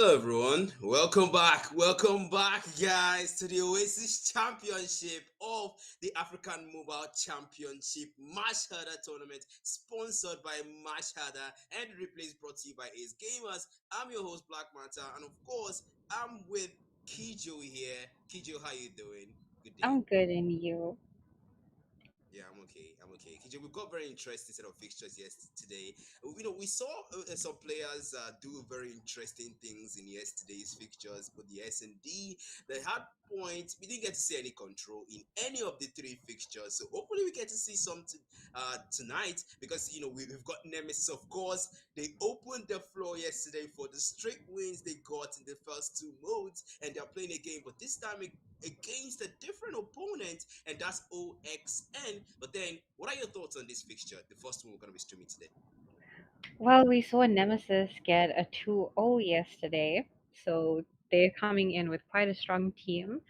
Hello everyone, welcome back guys to the Oasis Championship of the African Mobile Championship Match Herder Tournament sponsored by Match Herder and the replay is brought to you by Ace Gamers. I'm your host Black Manta and of course I'm with Kijo here. Kijo, how you doing? Good day. I'm good, and you? Yeah, I'm okay. I'm okay. KJ, we've got very interesting set of fixtures yesterday. We saw some players do very interesting things in yesterday's fixtures, but the S&D, the hard point, we didn't get to see any control in any of the three fixtures. So hopefully we get to see something tonight because we've got Nemesis, of course. They opened the floor yesterday for the straight wins they got in the first two modes, and they're playing a game, but this time against a different opponent, and that's OXN. But then, what are your thoughts on this fixture? The first one we're going to be streaming today. Well, we saw Nemesis get a 2-0 yesterday, so they're coming in with quite a strong team.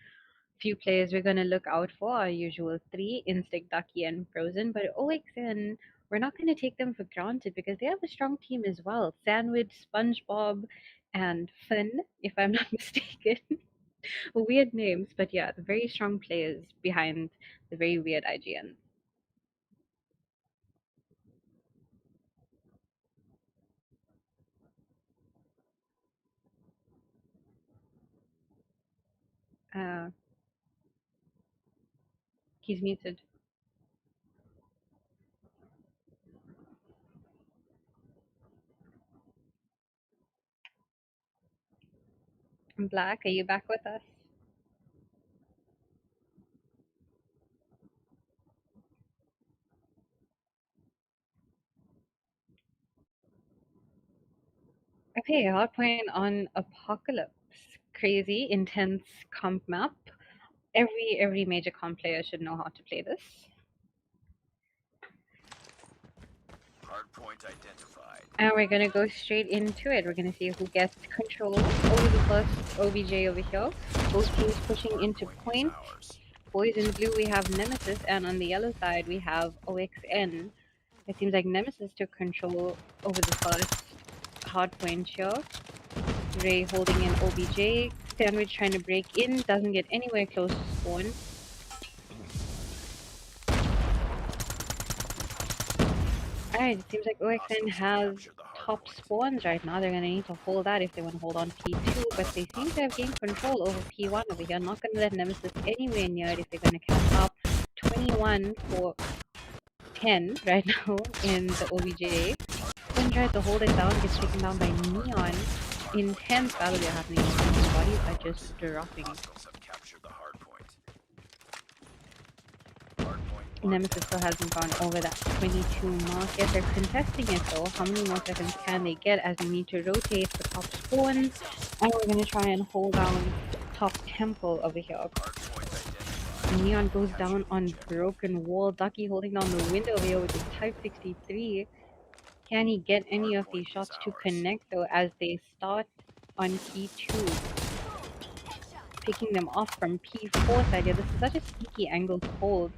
Few players we're going to look out for our usual three, Instinct, Ducky, and Frozen, but OXN, we're not going to take them for granted because they have a strong team as well. Sandwich, SpongeBob, and Finn, if I'm not mistaken. Weird names, but yeah, the very strong players behind the very weird IGN. Uh, he's muted. Black, are you back with us? Okay, Hardpoint on Apocalypse. Crazy, intense comp map. Every major comp player should know how to play this. Hardpoint identified. And we're gonna go straight into it. We're gonna see who gets control over the first OBJ over here. Both teams pushing into point. Boys in blue, we have Nemesis, and on the yellow side, we have OXN. It seems like Nemesis took control over the first hardpoint here. Ray holding in OBJ. Sandwich trying to break in, doesn't get anywhere close to spawn. Alright, it seems like OXN has top spawns right now. They're gonna need to hold that if they want to hold on P2, but they seem to have gained control over P1 over here. Not gonna let Nemesis anywhere near it if they're gonna catch up. 21 for 10 right now in the OBJ. Quinn tries to hold it down, gets taken down by Neon. Intense battle they're happening. These bodies are just dropping. Nemesis still hasn't gone over that 22 mark yet. They're contesting it though. How many more seconds can they get as we need to rotate the top spawns? And we're gonna try and hold down top temple over here. Neon goes down on broken wall. Ducky holding down the window over here with his Type 63. Can he get any of these shots to connect though as they start on P2? Picking them off from P4 side here. This is such a sneaky angle to hold.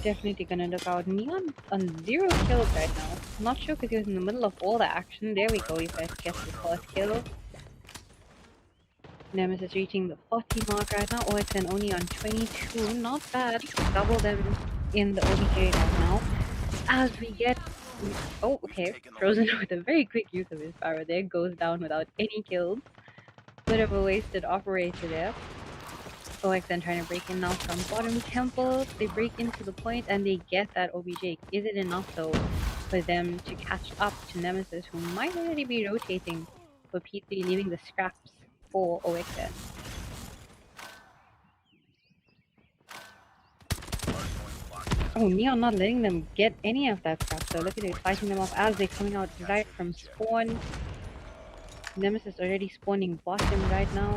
Definitely gonna look out. Neon on 0 kills right now. Not sure because he was in the middle of all the action. There we go, he first gets the first kill. Nemesis reaching the 40 mark right now. OXN only on 22. Not bad. Double them in the OBJ right now. As we get... Oh, okay. Frozen with a very quick use of his power there. Goes down without any kills. Bit of a wasted operator there. OXN trying to break in now from bottom temple. They break into the point and they get that OBJ. Is it enough though for them to catch up to Nemesis, who might already be rotating for P3, leaving the scraps for OXN? Oh, Neon not letting them get any of that scrap, so look at it, fighting them off as they're coming out right from spawn. Nemesis already spawning bottom right now.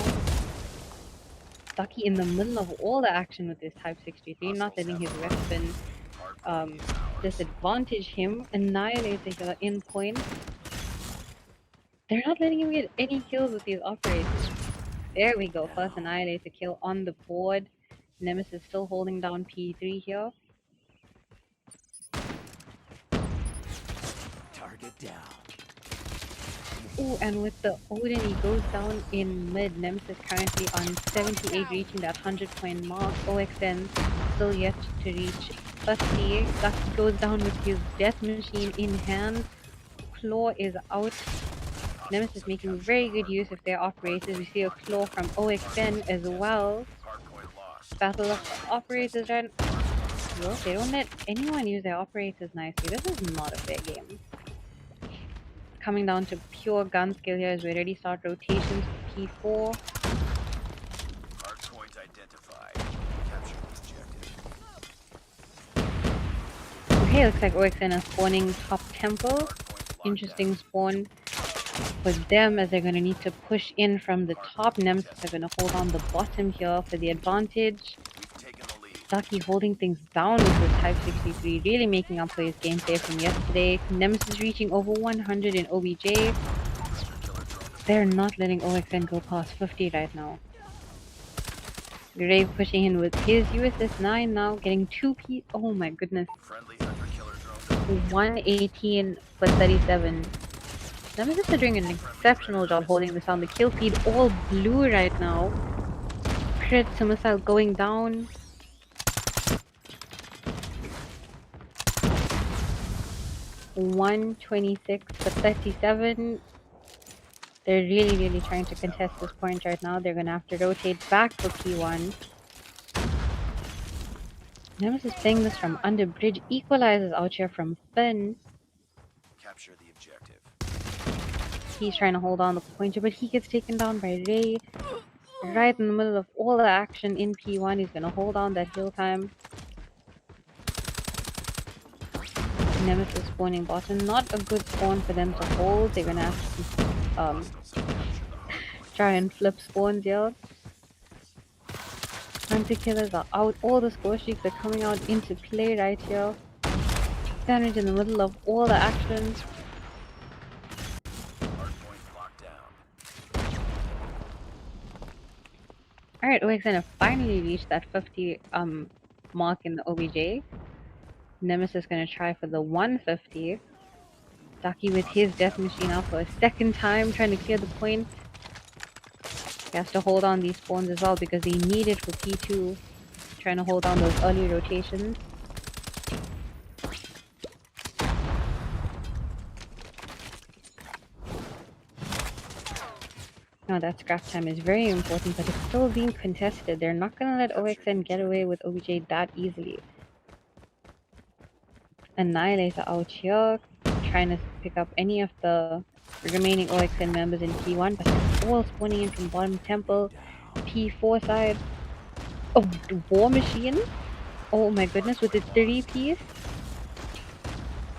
Ducky in the middle of all the action with this Type 63, not letting his weapon disadvantage him. Annihilator here in point. They're not letting him get any kills with these operators. There we go, first Annihilator kill on the board. Nemesis still holding down P3 here. Target down. Ooh, and with the Odin, he goes down in mid. Nemesis currently on 78, reaching that 100-point mark. OXN still yet to reach 50. Ducky goes down with his death machine in hand. Claw is out. Nemesis making very good use of their operators. We see a claw from OXN as well. Battle of the operators right. Yo, they don't let anyone use their operators nicely. This is not a fair game. Coming down to pure gun skill here as we already start rotations for P4. Hardpoint identified. Capture the objective. Okay, looks like OXN is spawning top temple. Interesting spawn for them as they're going to need to push in from the top. Nemesis are going to hold on the bottom here for the advantage. Ducky holding things down with his Type 63, really making up for his gameplay from yesterday. Nemesis reaching over 100 in OBJ. They're not letting OXN go past 50 right now. Grave pushing in with his USS 9 now, getting 2 Oh my goodness. 118 for 37. Nemesis are doing an exceptional job holding this on. The kill feed all blue right now. Crit to missile going down. $126 for 37. They're really trying to contest this point right now. They're gonna have to rotate back for P1. Nemesis playing this from under bridge. Equalizes out here from Finn. Capture the objective. He's trying to hold on the pointer, but he gets taken down by Ray. Right in the middle of all the action in P1. He's gonna hold on that heal time. Nemesis spawning bottom. Not a good spawn for them to hold. They're gonna have to try and flip spawns here. Hunter killers are out. All the score streaks are coming out into play right here. Sandwich in the middle of all the action. Alright, OXN have finally reached that 50 mark in the OBJ. Nemesis gonna try for the 150. Ducky with his death machine out for a second time, trying to clear the point. He has to hold on these spawns as well because they need it for P2. Trying to hold on those early rotations. Now that scrap time is very important, but it's still being contested. They're not gonna let OXN get away with OBJ that easily. Annihilator out here, trying to pick up any of the remaining OXN members in P1, but they're all spawning in from bottom temple. P4 side. Oh, War Machine? Oh my goodness, with its 3-piece.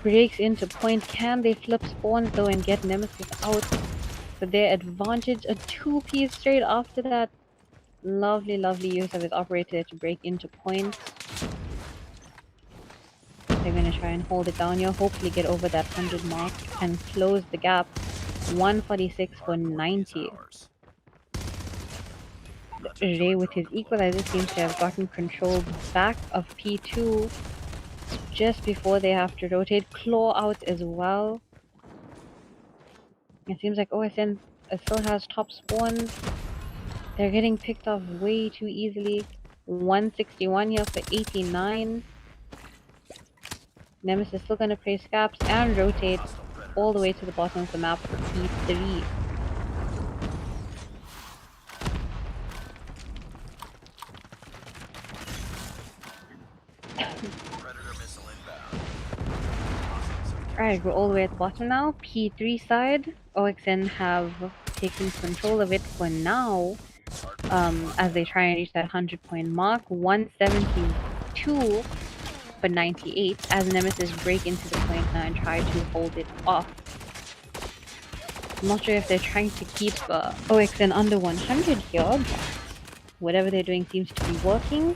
Breaks into point. Can they flip spawns though and get Nemesis out for their advantage? A 2-piece straight after that. Lovely use of his operator to break into point. They're gonna try and hold it down here, hopefully get over that 100 mark and close the gap. 146 for 90. Ray with his equalizer seems to have gotten control back of P2 just before they have to rotate. Claw out as well. It seems like OSN still has top spawns. They're getting picked off way too easily. 161 here for 89. Nemesis still gonna play scaps and rotate all the way to the bottom of the map for P3. Alright, we're all the way at the bottom now. P3 side, OXN have taken control of it for now. As they try and reach that 100-point mark. 172 for 98 as Nemesis break into the point now and try to hold it off. I'm not sure if they're trying to keep OXN under 100 here, but whatever they're doing seems to be working.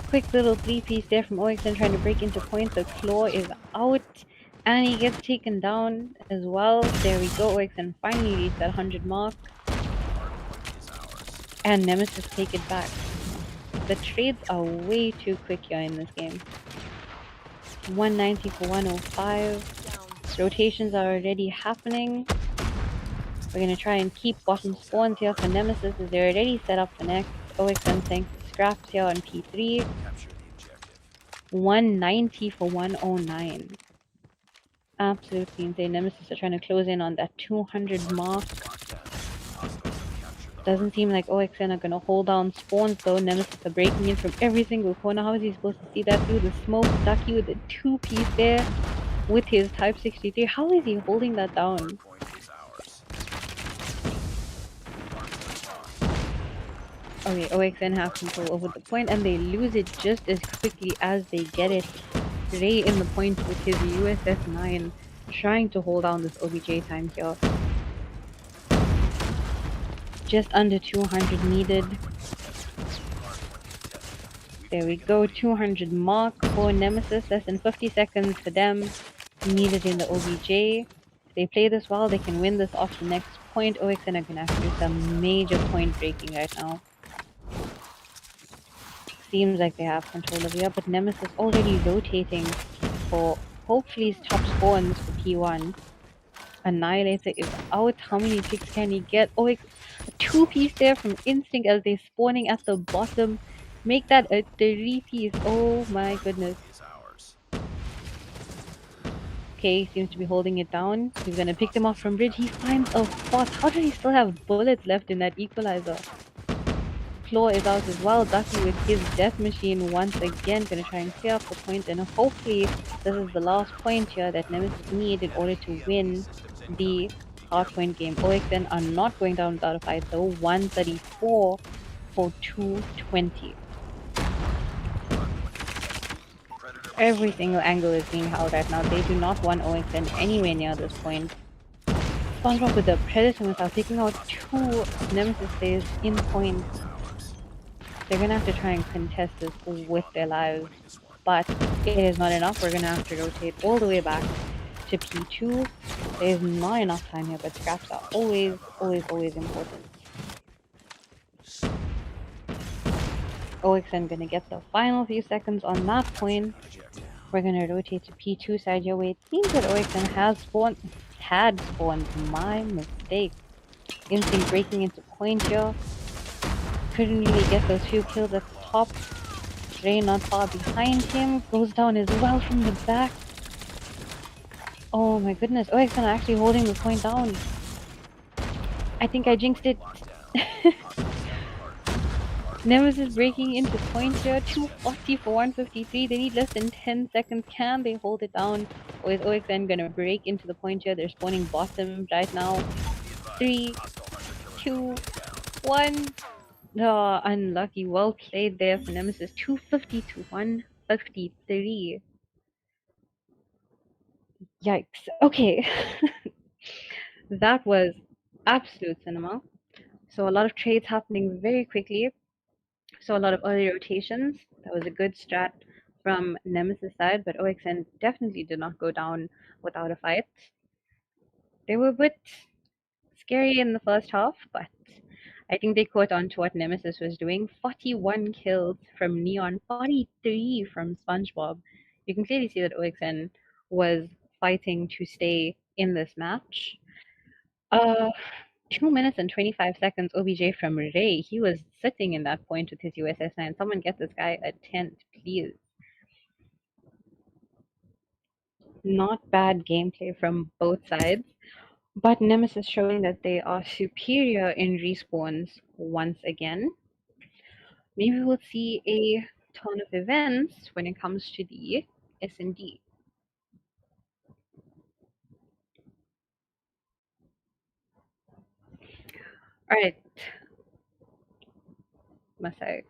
Quick little 3-piece there from OXN trying to break into point. The claw is out and he gets taken down as well. There we go, OXN finally reached that 100 mark. And Nemesis take it back. The trades are way too quick here in this game. 190 for 105. Rotations are already happening. We're gonna try and keep bottom spawns here for Nemesis as they're already set up for next. OXM saying for scraps here on P3. Capture the objective. 190 for 109. Absolutely insane. Nemesis are trying to close in on that 200 mark. Lockdown. Hostiles have captured the Doesn't seem like OXN are gonna hold down spawns though. Nemesis are breaking in from every single corner. How is he supposed to see that through the smoke? Ducky with the 2-piece there with his Type 63. How is he holding that down? point is ours. Okay, OXN have control over the point and they lose it just as quickly as they get it. Ray in the point with his USS 9 trying to hold down this OBJ time here. Just under 200 needed. There we go, 200 mark for Nemesis, less than 50 seconds for them needed in the OBJ. If they play this well, they can win this off the next point. OXN are gonna have to do some major point breaking right now. Seems like they have control of here, but Nemesis already rotating for hopefully top spawns for P1. Annihilator is out. How many picks can he get? Oh, a 2-piece there from Instinct as they're spawning at the bottom. Make that a 3-piece. Oh my goodness. Is ours. Okay, seems to be holding it down. He's gonna pick them off from bridge. He finds a spot. How did he still have bullets left in that equalizer? Claw is out as well. Ducky with his death machine once again. Gonna try and clear up the point, and hopefully this is the last point here that Nemesis need in order to win the hardpoint game. OXN are not going down without a fight though. 134 for 220. Every single angle is being held right now. They do not want OXN anywhere near this point. SpongeBob with the Predator missile taking out 2 Nemesis stays in point. They're gonna have to try and contest this with their lives, but it is not enough. We're gonna have to rotate all the way back to P2. There's not enough time here, but scraps are always important. OXN gonna get the final few seconds on that point. We're gonna rotate to P2 side here where it seems that OXN had spawned. My mistake. Instinct breaking into point here. Couldn't really get those few kills at the top. Ray not far behind him. Goes down as well from the back. Oh my goodness. OXN are actually holding the point down. I think I jinxed it. Nemesis breaking into point here. 240 for 153. They need less than 10 seconds. Can they hold it down? Or is OXN gonna break into the point here? They're spawning bottom right now. 3, 2, 1. Oh, unlucky. Well played there for Nemesis. 250 to 153. Yikes. Okay. That was absolute cinema. So a lot of trades happening very quickly. So a lot of early rotations. That was a good strat from Nemesis side, but OXN definitely did not go down without a fight. They were a bit scary in the first half, but I think they caught on to what Nemesis was doing. 41 kills from Neon, 43 from SpongeBob. You can clearly see that OXN was fighting to stay in this match. 2 minutes and 25 seconds OBJ from Ray. He was sitting in that point with his USS 9. Someone get this guy a tent, please. Not bad gameplay from both sides. But Nemesis showing that they are superior in respawns once again. Maybe we'll see a ton of events when it comes to the S&D. Alright. Masai.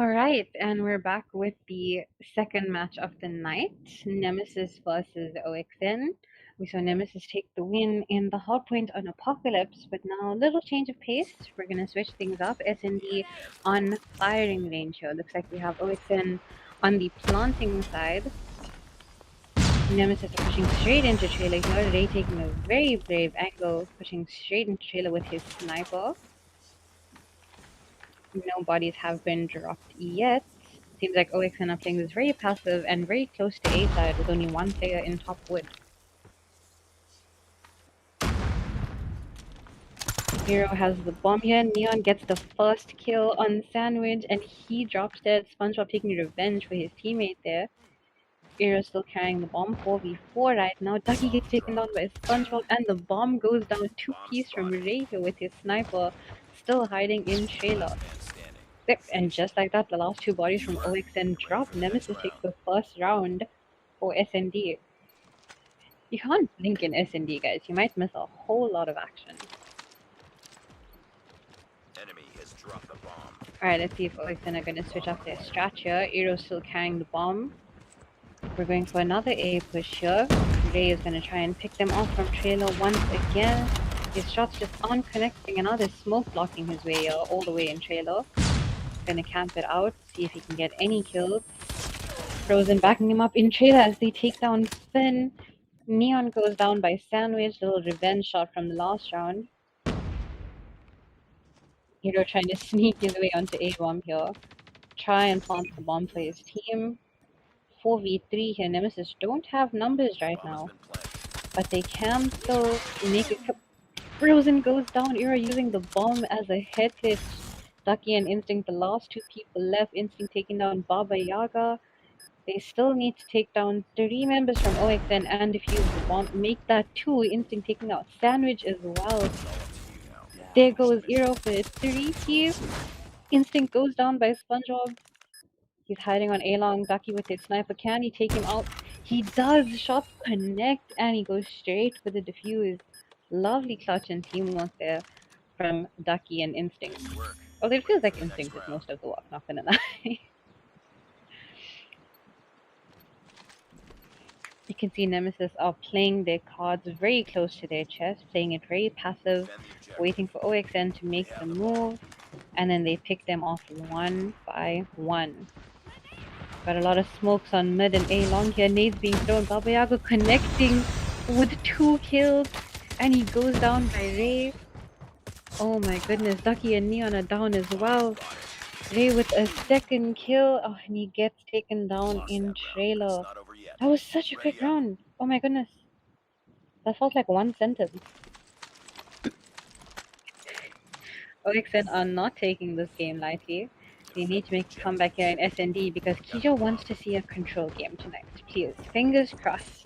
Alright, and we're back with the second match of the night, Nemesis versus OXN. We saw Nemesis take the win in the hardpoint on Apocalypse, but now a little change of pace. We're gonna switch things up. SND on firing range here. Looks like we have OXN on the planting side. Nemesis are pushing straight into trailer here. Ray taking a very brave angle, pushing straight into trailer with his sniper. No bodies have been dropped yet. Seems like OXN are playing this very passive and very close to A side with only one player in top wood. Hero has the bomb here. Neon gets the first kill on Sandwich and he drops dead. SpongeBob taking revenge for his teammate there. Hero still carrying the bomb 4v4 right now. Ducky gets taken down by SpongeBob and the bomb goes down two piece from Ray here with his sniper still hiding in trailer. And just like that, the last two bodies from OXN drop. Nemesis takes the first round for SND. You can't blink in SND, guys. You might miss a whole lot of action. Enemy has dropped the bomb. Alright, let's see if OXN are going to switch up their strat here. Aero's still carrying the bomb. We're going for another A push here. Ray is going to try and pick them off from trailer once again. His shots just aren't connecting, and now there's smoke blocking his way all the way in trailer. Gonna camp it out, see if he can get any kills. Frozen backing him up in trailer as they take down Finn. Neon goes down by Sandwich, little revenge shot from the last round. Hero trying to sneak his way onto A-bomb here. Try and plant the bomb for his team. 4v3 here. Nemesis don't have numbers right now, but they can still make it. Frozen goes down. Hero using the bomb as a head hit. Ducky and Instinct, the last two people left. Instinct taking down Baba Yaga. They still need to take down 3 members from OXN and defuse the bomb. Make that 2. Instinct taking out Sandwich as well. There goes Eero for his 3 piece. Instinct goes down by SpongeBob. He's hiding on A-long. Ducky with his sniper. Can he take him out? He does. Shots connect and he goes straight for the defuse. Lovely clutch and teamwork there from Ducky and Instinct. Although it feels like Instinct is most of the work, not gonna lie. You can see Nemesis are playing their cards very close to their chest, playing it very passive, waiting for OXN to make the move, and then they pick them off one by one. Got a lot of smokes on mid and A long here. Nades being thrown. Baba Yaga connecting with 2 kills, and he goes down by Ray. Oh my goodness, Ducky and Neon are down as well. Ray with a second kill. Oh, and he gets taken down in trailer. That was such a quick round. Oh my goodness. That felt like one sentence. OXN are not taking this game lightly. They need to make a comeback here in SND because Kijo wants to see a control game tonight. Please, fingers crossed.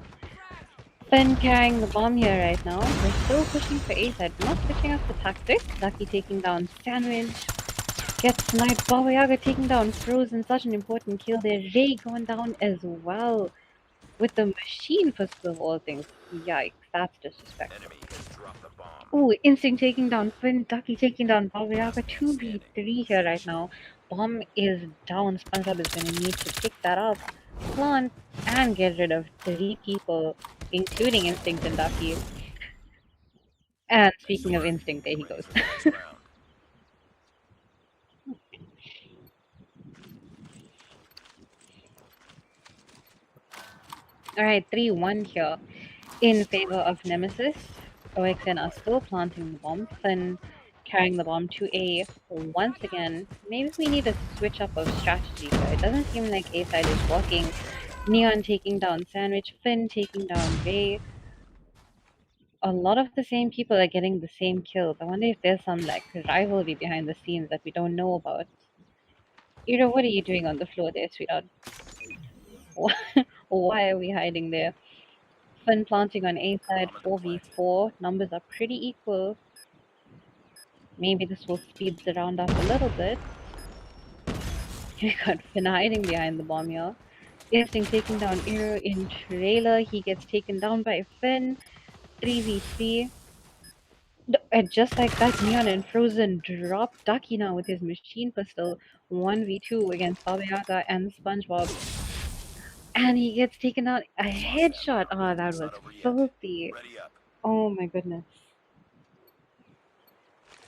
Finn carrying the bomb here right now. We're still pushing for A side, not switching up the tactic. Lucky taking down Sandwich. Gets sniped. Baba Yaga taking down Frozen. Such an important kill there. Ray going down as well. With the machine first of all things. Yikes, that's disrespectful. Ooh, Instinct taking down Finn. Ducky taking down Baba Yaga. 2v3 here right now. Bomb is down. SpongeBob is going to need to pick that up, plant, and get rid of 3 people, including Instinct and Ducky. And speaking of Instinct, there he goes. Alright, 3-1 here in favor of Nemesis. OXN are still planting the bomb. Finn carrying the bomb to A once again. Maybe we need a switch up of strategy here. It doesn't seem like A side is working. Neon taking down Sandwich. Finn taking down Ray. A lot of the same people are getting the same kills. I wonder if there's some like rivalry behind the scenes that we don't know about. Ira, what are you doing on the floor there, sweetheart? Why are we hiding there? Finn planting on A side, 4v4. Numbers are pretty equal. Maybe this will speed the round up a little bit. We got Finn hiding behind the bomb here. Instinct taking down Hero in trailer. He gets taken down by Finn. 3v3. Just like that, Neon and Frozen dropped Ducky now with his machine pistol 1v2 against Baba Yaga and SpongeBob. And he gets taken out a Lost that headshot. round. Oh, that It's was not over yet. filthy. Ready up. Oh my goodness.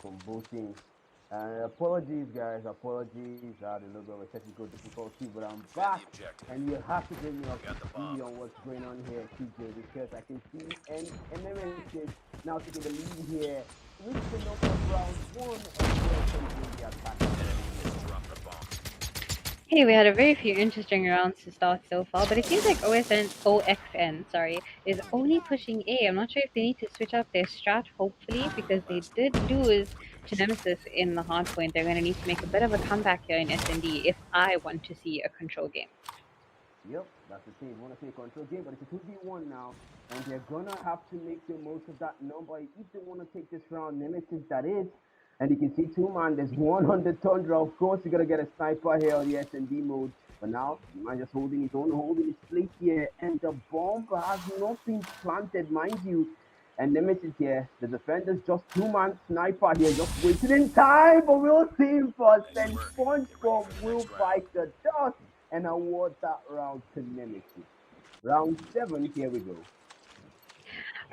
from both teams. Apologies, guys. Apologies. I had a little bit of a technical difficulty, but I'm Defend the back, objective. and you have to bring me We up to got the bomb. speed on what's going on here, TJ, because I can see and Nemesis now taking the lead here, reach the number of round one, and OXM doing the attack on the Enemy has board. dropped the bomb. Hey, we had a very few interesting rounds to start so far, but it seems like OXN, is only pushing A. I'm not sure if they need to switch up their strat, hopefully, because they Last did operator lose to pushed. Nemesis in the hard point. They're going to need to make a bit of a comeback here in SND if I want to see a control game. Yep, that's the thing. You want to say control game, but it's a 2v1 now, and they're gonna have to make the most of that number if they want to take this round. Nemesis, that is. And you can see two man, there's one on the Tundra. Of course, you're gonna get a sniper here on the S&D mode. But now, the man just holding his own, holding his place here, and the bomb has not been planted, mind you. And Nemesis here, the defender's just two-man sniper here, just waiting in time, but we'll see him first. Nice Then work. Get ready SpongeBob for the will next round. bite the dust and award that round to Nemesis. Round seven, here we go.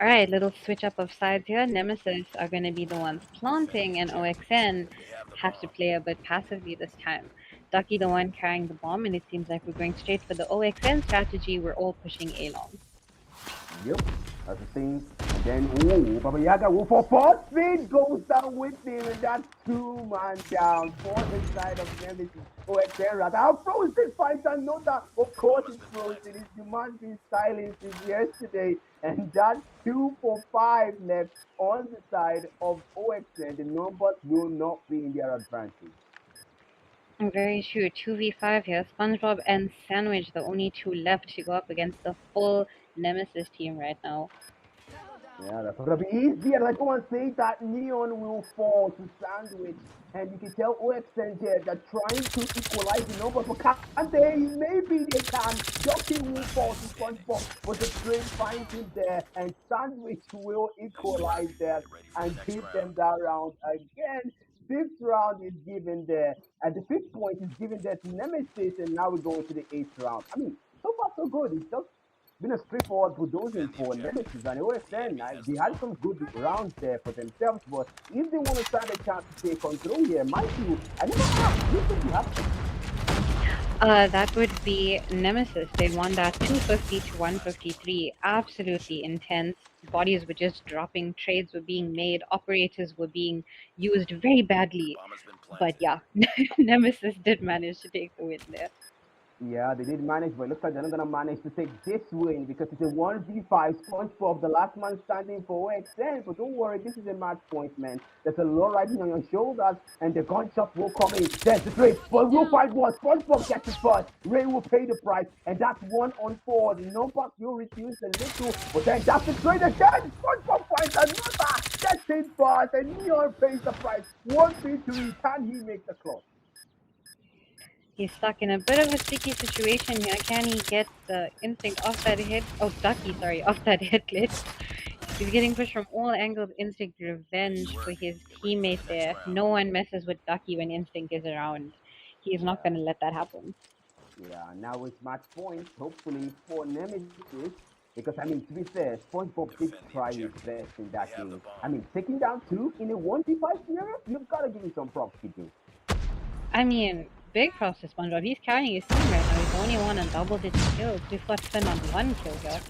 Alright, little switch up of sides here. Nemesis are going to be the ones Defend planting, the and objective. OXN We have the have to bomb. play a bit passively this time. Ducky the one carrying the bomb, and it seems like we're going straight for the OXN strategy. We're all pushing A long. Yep, that's the thing. And then, oh, Baba Yaga will for fourth speed goes down with him, and that's two-man down. Four inside of Nemesis. OXN rather. How Frozen finds another. Of course, Bomb has it's been Frozen. planted. His demand been silenced since yesterday, and that's two for five left on the side of OXN. The numbers will not be in their advantage. Very true. 2v5 here. SpongeBob and Sandwich, the only two left to go up against the full Nemesis team right now. Yeah, that's not gonna be easy. And I go and say that Neon will fall to Sandwich. And you can tell OXN here they're trying to equalize the numbers, but can't they? Maybe they can. Ducky will Last fall man to standing. SpongeBob, but the train finds him there, and Sandwich will Nice work. equalize there Get ready for and the next keep round. them that round again. Fifth round is given there, and the fifth point is given there to Nemesis, and now we go into the eighth round. I mean, so far so good. It's just been a straightforward bulldozing Defend the for objective. Nemesis and The OSN. enemy has They the had bomb. some good rounds there for themselves, but if they want to stand a chance to take control here, mind you, I never asked, who should be happy? That would be Nemesis. They won that 250 to Last 153. operator Absolutely pushed. intense. Bodies were just dropping, trades were being made, operators were being used very badly. Bomb has been But planted. yeah, Nemesis did manage to take the win there. Yeah, they did manage, but it looks like they're not gonna manage to take this win because it's a 1v5 SpongeBob, the last man standing for OXN. But don't worry, this is a match point, man. There's a lot riding on your shoulders, and the gunshot will come in. There's the trade, but we'll fight one. SpongeBob gets it first. Ray will pay the price, and that's 1-on-4. The numbers will reduce a little, but then that's the trade again. SpongeBob finds another, gets it first, and Neon pays the price. 1v3. Can he make the clutch? He's stuck in a bit of a sticky situation here. Can he get the instinct off that hit? Oh, Ducky, sorry, off that hit glitch. He's getting pushed from all angles. Instinct Nice revenge for work. his Get ready for teammate the next there. round. No one messes with Ducky when Instinct is around. He's not Yeah. going to let that happen. Yeah, now it's match point, hopefully for Nemesis. Because I mean, to be fair, SpongeBob did Defend the try his objective. best in We that have the game. I bomb. mean, taking down two in a 1v5 scenario, you've got to give him some props, Kiju. I mean, big props to SpongeBob. He's carrying his team right now. He's the only one on double-digit kills. We've got Finn on one kill here.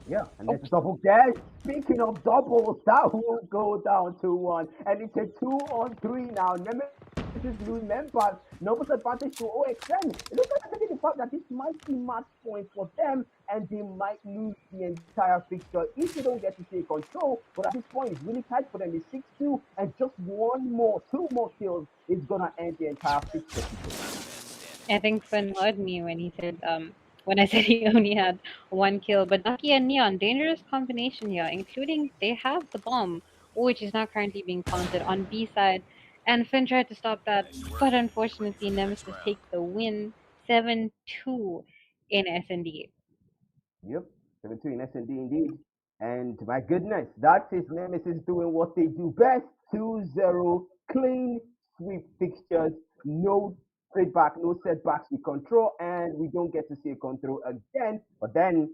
Yeah, and Oh, there's a double there. Speaking of doubles, that will go down to one. And it's a 2-on-3 now. Nemesis remembers Nova's advantage to OXN. It looks like the fact that this might be match point for them, and they might lose the entire fixture if they don't get to take control. But at this point, it's really tight for them. It's 6-2, and just one more, two more kills is gonna end the entire fixture. Last man standing. I think Finn Finish heard it. me when I said he only had one kill. But Ducky and Neon, dangerous combination here, including they have the bomb, which is now currently being planted on B side. And Finn tried to stop that, Nice work. but Get ready for unfortunately the next Nemesis round. takes the win 7-2 in S&D. Yep, 7-2 in S&D indeed. And my goodness, that is Nemesis doing what they do best. 2-0 clean sweep fixtures, no feedback, no setbacks. We control and we don't get to see a control again. But then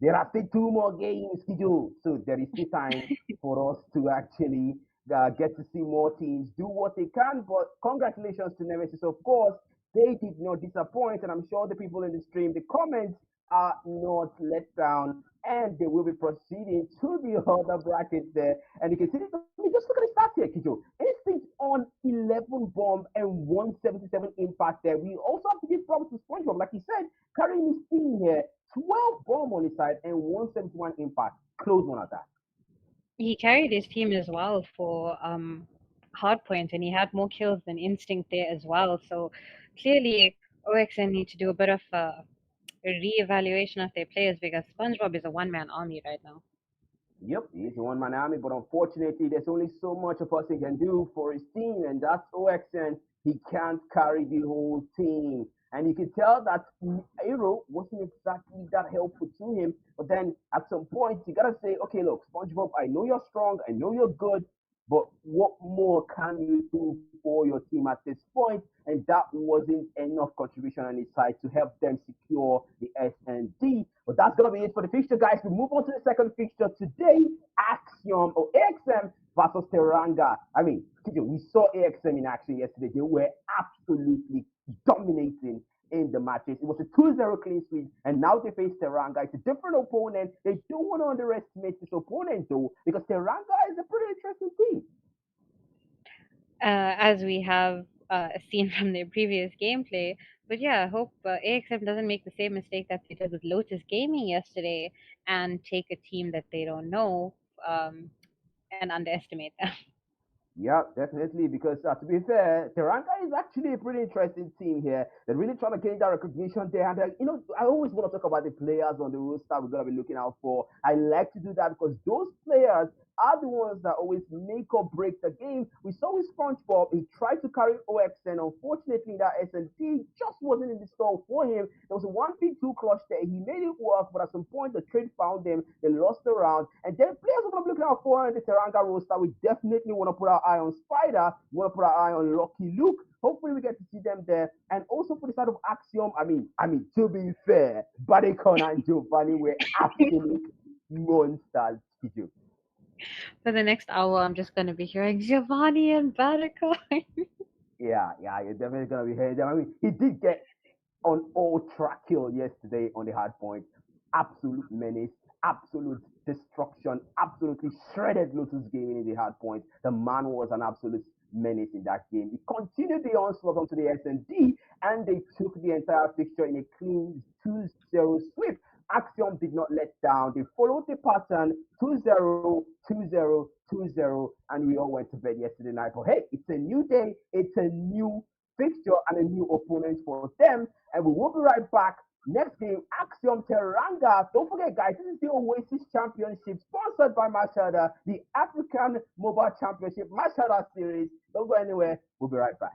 there are still two more games scheduled. So there is still time for us to actually get to see more teams do what they can. But congratulations to Nemesis, of course. They did not disappoint, and I'm sure the people in the stream, the comments are not let down, and they will be proceeding to the other bracket there. And you can see, I mean, just look at the stats here, Kijo. Instinct on 11 bomb and 177 impact there. We also have to give props to SpongeBob, like he said, carrying his team here, 12 bomb on his side and 171 impact. Close one attack. He carried his team as well for hardpoint, and he had more kills than Instinct there as well. So clearly, OXN need to do a bit of a re-evaluation of their players, because SpongeBob is a one-man army right now. Yep, he's a one-man army, but unfortunately, there's only so much a person can do for his team, and that's OXN. He can't carry the whole team. And you can tell that Aero wasn't exactly that helpful to him. But then at some point, you gotta say, okay, look, SpongeBob, I know you're strong, I know you're good, but what more can you do for your team at this point? And that wasn't enough contribution on his side to help them secure the S&D. But that's going to be it for the fixture, guys. We move on to the second fixture today. Axiom or AXM versus Teranga. I mean, we saw AXM in action yesterday. They were absolutely dominating in the matches. It was a 2-0 clean sweep, and now they face Teranga. It's a different opponent. They don't want to underestimate this opponent, though, because Teranga is a pretty interesting team. As we have seen from their previous gameplay. But yeah, I hope AXM doesn't make the same mistake that they did with Lotus Gaming yesterday and take a team that they don't know and underestimate them. Yeah, definitely. Because to be fair, Teranga is actually a pretty interesting team here. They're really trying to gain that recognition there. And I always want to talk about the players on the roster we're gonna be looking out for. I like to do that because those players are the ones that always make or break the game. We saw with SpongeBob, he tried to carry OXN. Unfortunately, that S&T just wasn't in the store for him. There was a 1v2 clutch there. He made it work, but at some point, the trade found them. They lost the round. And then players we're going to be looking out for in the Teranga roster, we definitely want to put our eye on Spider. We want to put our eye on Lucky Luke. Hopefully, we get to see them there. And also for the side of Axiom, I mean, to be fair, Badicon and Giovanni were absolute monsters. For the next hour, I'm just going to be hearing Giovanni and Baraka. Yeah, you're definitely going to be hearing them. I mean, he did get on ultra kill yesterday on the hard point. Absolute menace, absolute destruction, absolutely shredded Lotus Gaming in the hard point. The man was an absolute menace in that game. He continued the onslaught onto the S&D, and they took the entire fixture in a clean 2-0 sweep. Axiom did not let down. They followed the pattern 2-0, 2-0, 2-0, and we all went to bed yesterday night. But hey, it's a new day, it's a new fixture and a new opponent for them. And we will be right back. Next game, Axiom Teranga. Don't forget, guys, this is the Oasis Championship sponsored by Mashada, the African Mobile Championship Mashada Series. Don't go anywhere. We'll be right back.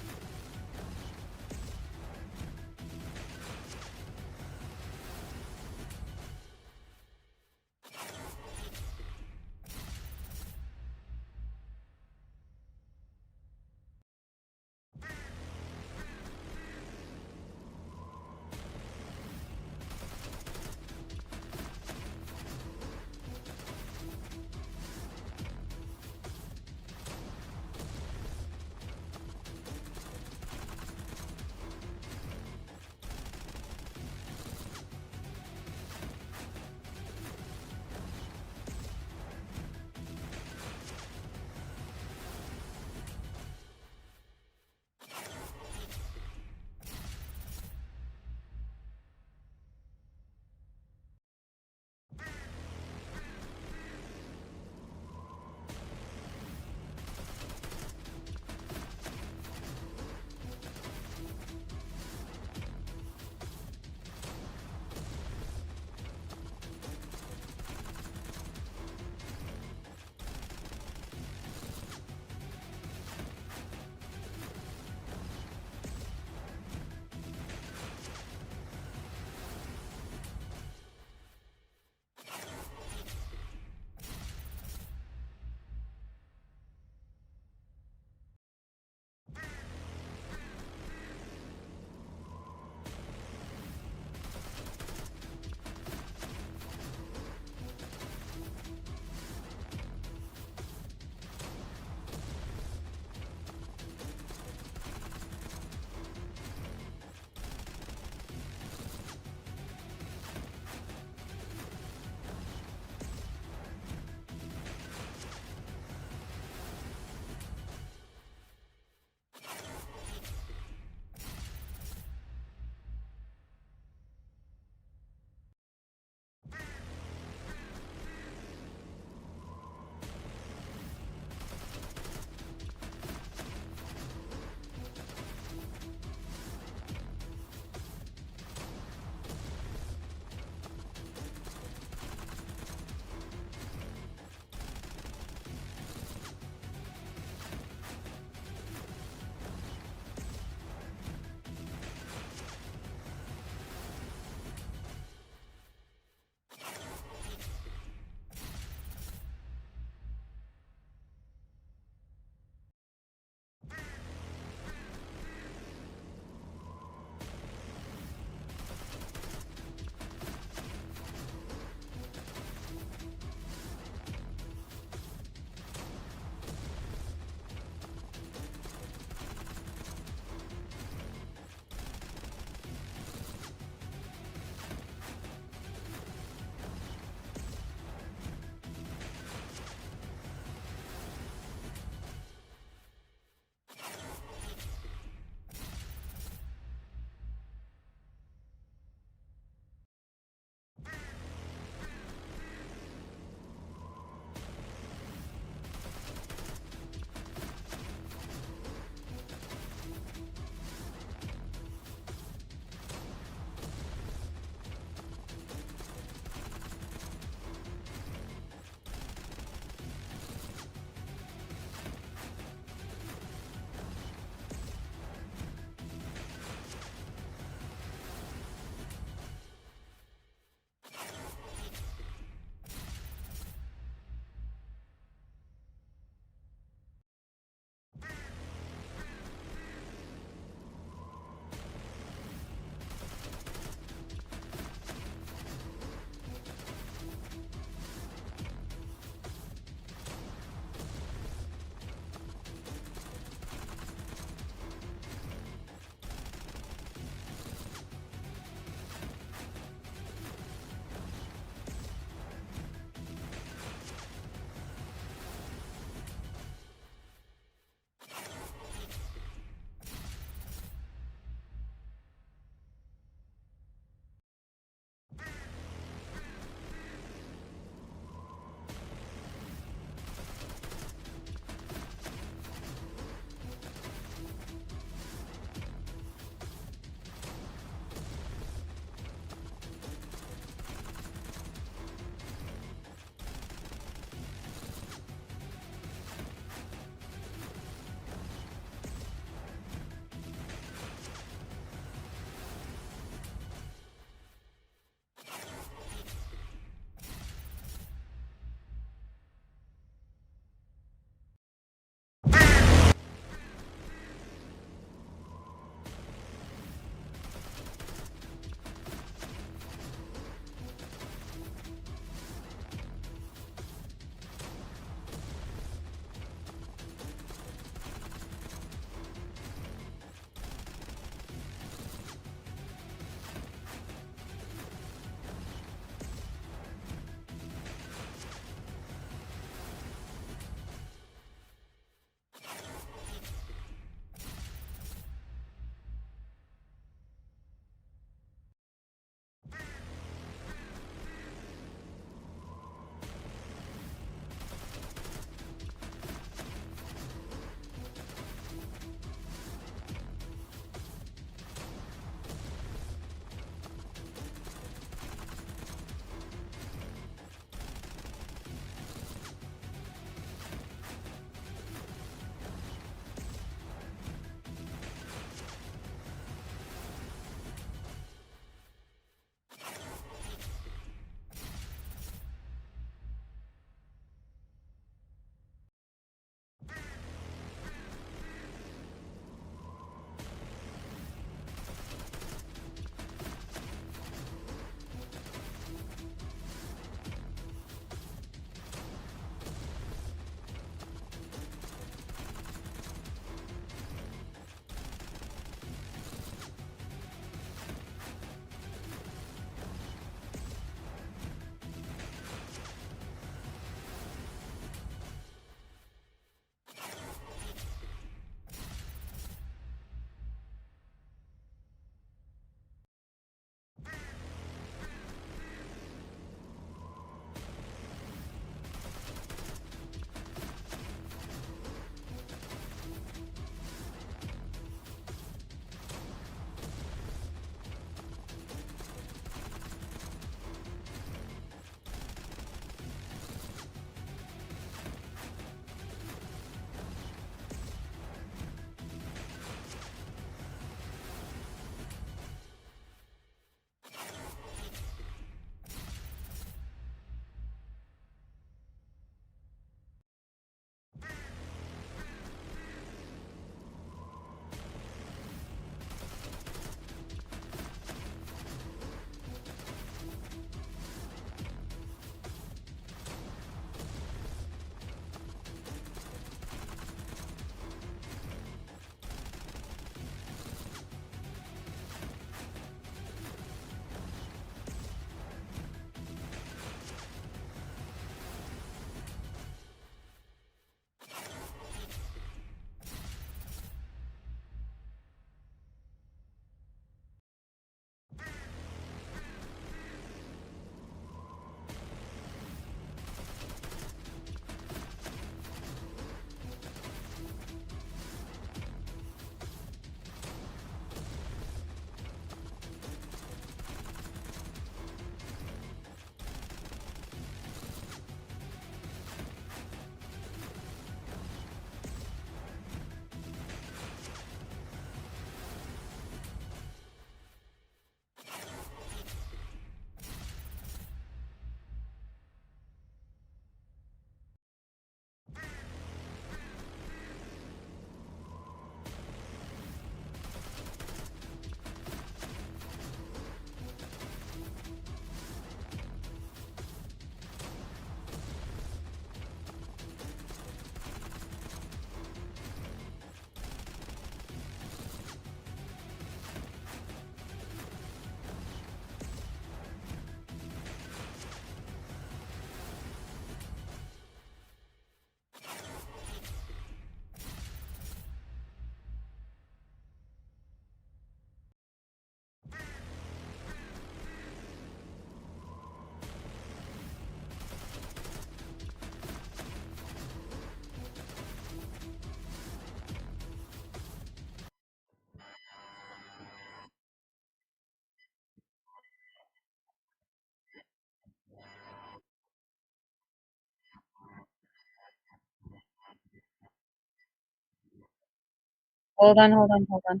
Hold on, hold on, hold on.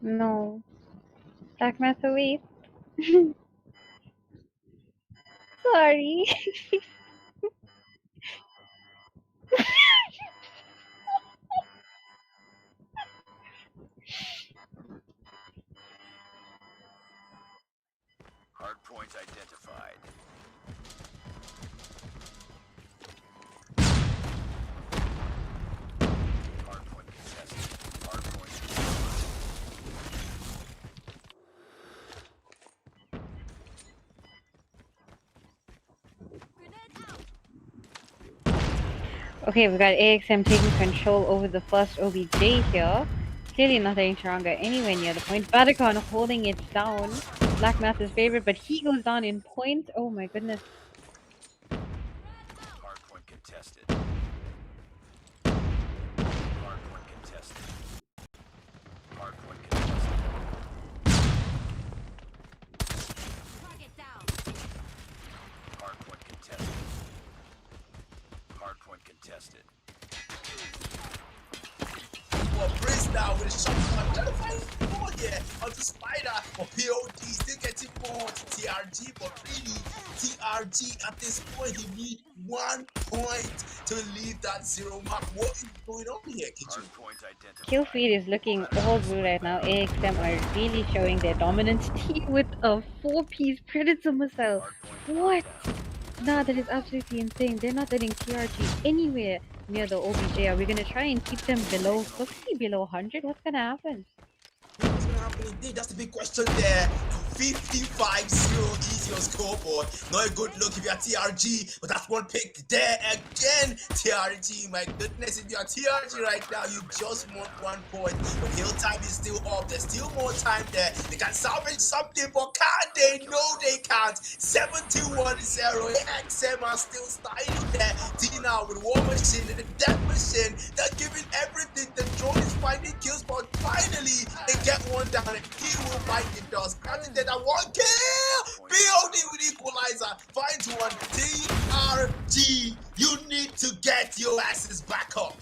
No. Black Mesa, wait. Sorry. Hardpoint identified. Hardpoint contested. Hardpoint contested. Okay, we got AXM taking control over the first OBJ here. Clearly nothing stronger anywhere near the point. Baticon holding it down. Black Master's favorite, but he goes down in points. Oh my goodness. Hardpoint contested. Hardpoint contested. Hardpoint contested. Target down. Hardpoint contested. Hardpoint contested. For Prince now with a shotgun, trying to find more here onto Spider for POD, still getting more to TRG, but really TRG at this point he need 1 point to leave that 0 mark. What is going on here, Kichu? Hardpoint identified. Kill feed is looking all blue right now. AXM are really showing their dominance. T with a 4-piece Predator missile. What? Nah, that is absolutely insane. They're not letting TRG anywhere near the OBJ. Are we gonna try and keep them below 50, below 100? What's gonna happen? What's going to happen indeed? That's the big question there. 55-0 is your scoreboard. Not a good look if you're TRG, but that's one pick there again. TRG, my goodness, if you're TRG right now, you just want 1 point. But hill time is still up. There's still more time there. They can salvage something, but can they? No, they can't. 71-0. XM are still styling there. Tina with War Machine and the Death Machine. They're giving everything. The drone is finding kills, but finally they get one down and he will find the dust. Granted that 1 kill. BOD with equalizer. Finds one. TRG. You need to get your asses back up.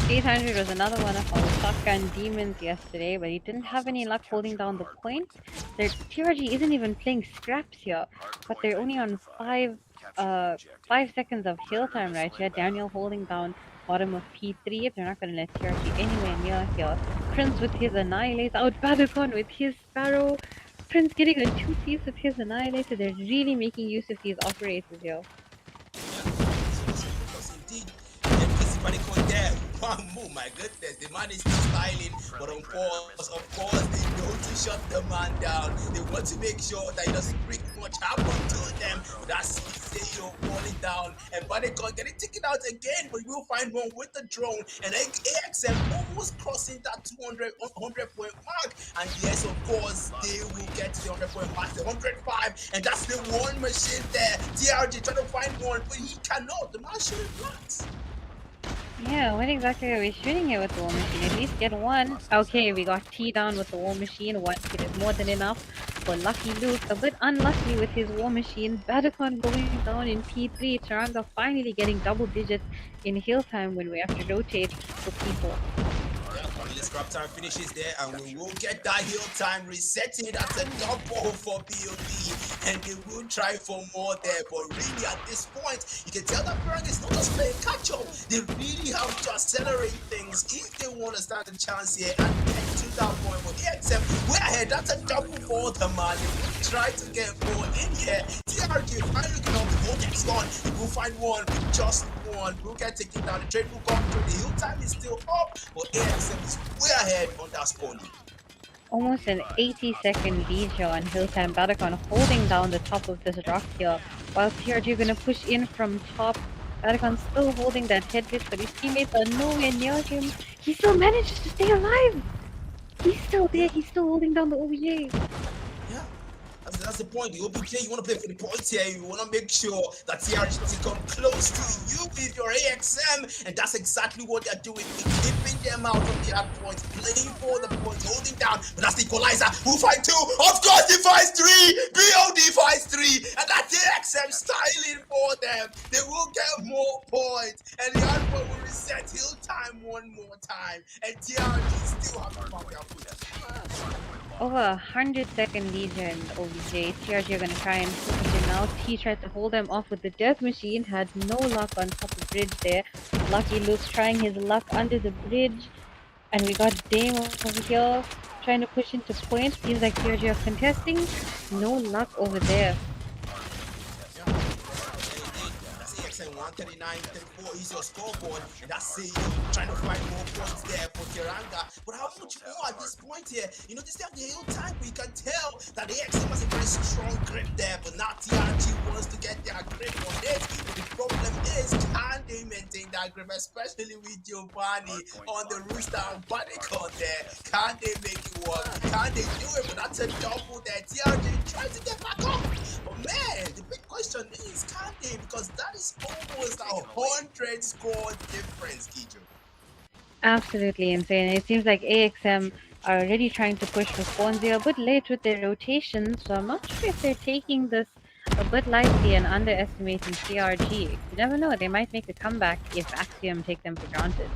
800 was another one of our shotgun demons yesterday, but he didn't have any luck holding down the point. Their TRG isn't even playing scraps here, but they're only on 5 seconds of heal time right here. Daniel holding down bottom of P3. They're not going to let TRG anywhere near here. Prince with his Annihilator, out Baticon with his Sparrow. Prince getting a 2-piece with his Annihilator. They're really making use of these operators here. Because indeed, they're busy Baticon there. One move, my goodness, the man is still styling, but of course, they know to shut the man down. They want to make sure that it doesn't bring much happen to them. That's Iseo falling down, and Baticon getting taken out again, but we'll find one with the drone, and AXM almost crossing that 100 point mark, and yes, of course, they will get to the 100 point mark, the 105, and that's the one machine there. TRG trying to find one, but he cannot. The man shooting flat. Yeah, what exactly are we shooting here with the war machine? At least get one. Okay, we got T down with the war machine. 1 kill is more than enough for Lucky Luke. A bit unlucky with his war machine. Baticon going down in P3. Charanga finally getting double digits in heal time when we have to rotate for people. Only scrap time finishes there, and we will get that heal time resetting. That's a double for BOD, and they will try for more there. But really, at this point, you can tell that Perang is not just playing catch up. They really have to accelerate things if they want to stand a chance here and get to that point. But EXM, we're ahead. That's a double for the man. They will try to get more in here. TRG finally looking up. The whole gets gone. They will find one with just one. We'll get taken down. The trade will come through. The heal time is still up, but AXM is way ahead on that score lead. Almost an 80-second lead here on hill time. Baticon holding down the top of this rock here, while TRG gonna push in from top. Baticon still holding that head hit, but his teammates are nowhere near him. He still manages to stay alive. He's still there. He's still holding down the OBJ. Yeah, that's the point. The OBJ, you want to play for the points here. You want to make sure that TRG doesn't come close to you with your AXM, and that's exactly what they're doing. They're keeping them out of the hard points, playing for the points, holding down. But that's the equalizer. Who fight two? Of course, he fights three. BOD fights three, and that's AXM styling for them. They will get more points, and the hard point will reset hill time one more time, and TRG still have to find their foot. Over 100-second lead here in OBJ. TRG are going to try and focus him out. He tried to hold them off with the death machine. Had no luck on top of the bridge there. Lucky Luke's trying his luck under the bridge. And we got Dame over here trying to push into point. Seems like TRG are contesting. No luck over there. That's AXM 139-34. He's your scoreboard, and that's it. Trying to find more points there for Tiranga. But how much more at this point here? You know, they still have the hill time, but you can tell that the AXM has a very strong grip there. But now TRG wants to get their grip on it. But the problem is, can they maintain that grip, especially with Giovanni on the rooster and Bodycon there? Can they make it work? Can they do it? But that's a double there. TRG trying to get back up. But man, the big question is, can they? Because that is almost 100 score difference, Kijo. Absolutely insane. It seems like AXM are already trying to push for spawns. They're a bit late with their rotations, so I'm not sure if they're taking this a bit lightly and underestimating CRG. You never know, they might make a comeback if Axiom take them for granted.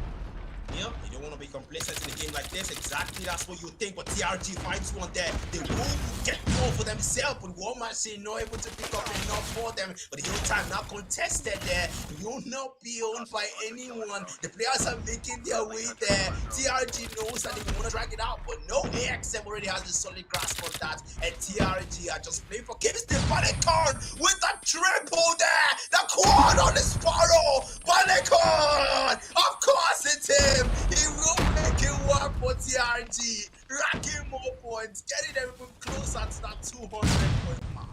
Yep, you don't want to be complacent in a game like this. Exactly, that's what you think. But TRG finds one there. They will get more for themselves, but War Machine not able to pick up enough for them. But the whole time now contested there. You will not be owned by anyone. The players are making their way there. TRG knows that they want to drag it out, but no, AXM already has a solid grasp on that. And TRG are just playing for keeps the Bodycon with the triple there. The quad on the Sparrow. Bodycon! Of course it's him. He will make it work for TRG, racking more points, getting them even closer to that 200-point mark.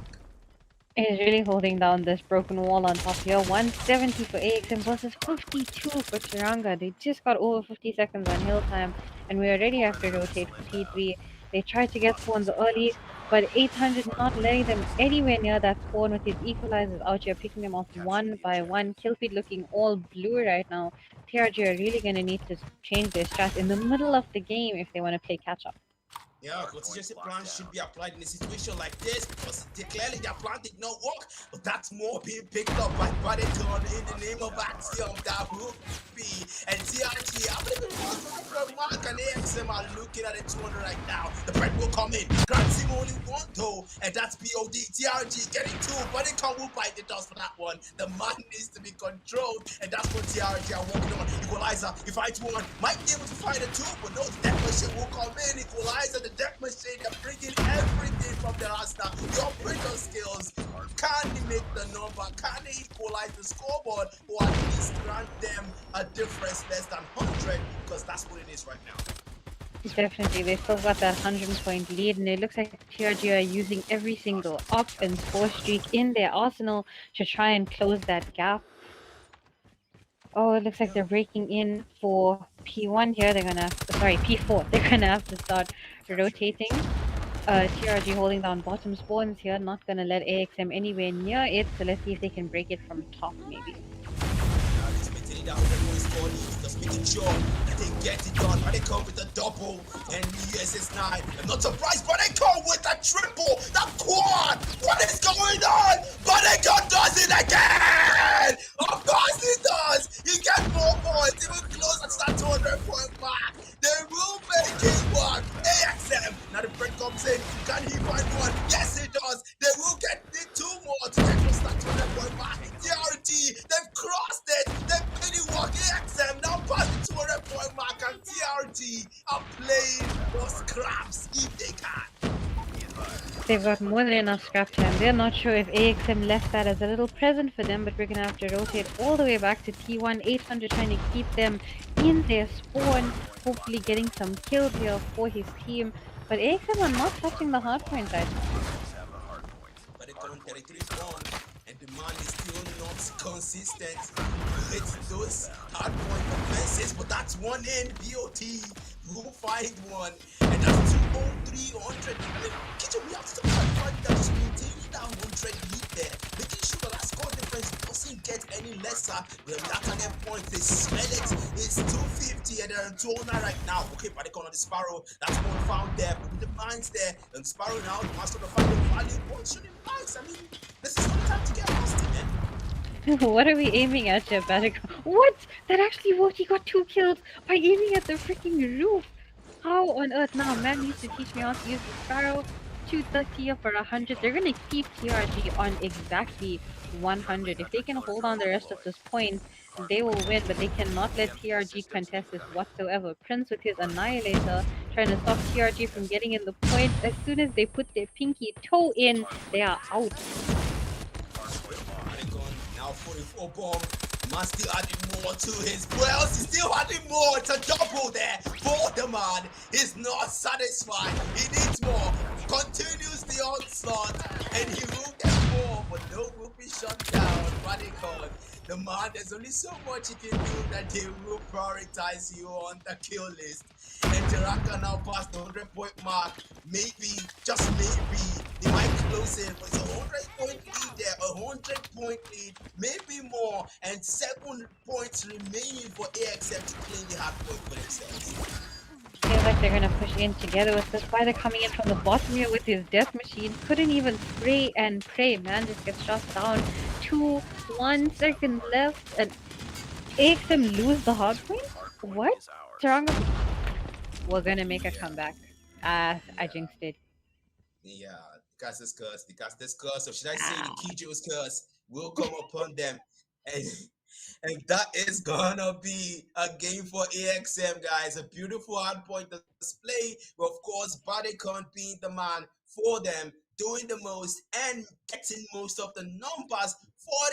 He's really holding down this broken wall on top here. 170 for AXM versus 52 for Tiranga. They just got over 50 seconds on hill time, and we already have to rotate for T3. They tried to get spawns early, but 800 not letting them anywhere near that spawn with his equalizers out here, picking them off one by one. Killfeed looking all blue right now. TRG are really going to need to change their strat in the middle of the game if they want to play catch-up. Yeah, contingency plan should be applied in a situation like this because clearly their plan did not work, but that's more being picked up by Bodycon in the name of Axiom. That will be. And TRG, I believe it was from Mark and AXM are looking at it 200 right now. The break will come in. Grant him only one though, and that's BOD. TRG getting two. Bodycon will bite the dust for that one. The man needs to be controlled, and that's what TRG are working on. Equalizer, if I one, might be able to find a two, but no, the death machine will come in. Equalizer, the death machine, they're bringing everything from their roster. The operator skills. Can they make the number? Can they equalize the scoreboard, or at least grant them a difference less than 100? Because that's what it is right now. Definitely, they still got that 100-point lead, and it looks like TRG are using every single up and score streak in their arsenal to try and close that gap. Oh, it looks like they're breaking in for P1 here. They're gonna have to, sorry, P4. They're gonna have to start rotating. TRG holding down bottom spawns here, not gonna let AXM anywhere near it. So let's see if they can break it from top, maybe. Just making sure that they get it done. But they come with a double and USS9. I'm not surprised, but they come with a triple, the quad. What is going on? But they does it again. Of course he does. He gets more points, even closer to that 200-point mark. They will make it work. AXM. Now the break comes in. Can he find one? Yes, he does. They will get the two more to get close to that 200-point mark. TRG, they've crossed it. They've made it work. AXM now past the 200-point mark, and TRG are playing for scraps if they can. They've got more than enough scrap time. They're not sure if AXM left that as a little present for them, but we're gonna have to rotate all the way back to T1. 800 trying to keep them in their spawn, hopefully getting some kills here for his team. But AXM are not touching the hard point right now. But they couldn't get it 3 spawn. and the man is still not consistent with those Inbound. hard point offenses. But that's one in BOT will find one, and that's 20300. I mean, Kitchen, we have to talk about the fact that just maintaining that 100 lead there, making sure that score difference doesn't get any lesser. When that target point, they smell it. It's 250 and they're on 209 right now. Okay, but they call on the Sparrow. That's one found there, but with the mines there, and Sparrow now, the master of the find the value point shooting bikes. I mean, this is not the time to get lost, man. What are we aiming at, Jeff? What? That actually worked. He got 2 kills by aiming at the freaking roof. How on earth now? Man needs to teach me how to use the Sparrow. 230 for 100. They're gonna keep TRG on exactly 100. If they can hold on the rest of this point, they will win. But they cannot let TRG contest this whatsoever. Prince with his Annihilator trying to stop TRG from getting in the point. As soon as they put their pinky toe in, they are out. Icon now 44 bomb. Man still adding more to his wells. He's still adding more. It's a double there for the man. He's not satisfied. He needs more. Continues the onslaught, and he will get more, but no will be shut down. Radical. The man, there's only so much he can do that they will prioritize you on the kill list. And Teraka now past the 100-point mark. Maybe, just maybe, he might close it. But it's a 100-point lead there, a 100-point lead, maybe more, and 7 points remaining for AXM to claim the hard point for themselves. Feels like they're gonna push in together with this. Why they're coming in from the bottom here with his death machine. Couldn't even spray and pray. Man just gets shot down. 1 second left and AXM lose the hard point? What? Taranga, we're gonna make a comeback. I jinxed it. Yeah, the caster's curse, the caster's curse, or should I say the Ow. Kijo's curse, will come upon them. And and that is gonna be a game for AXM, guys. A beautiful hardpoint display. Of course, Bodycon being the man for them, doing the most and getting most of the numbers.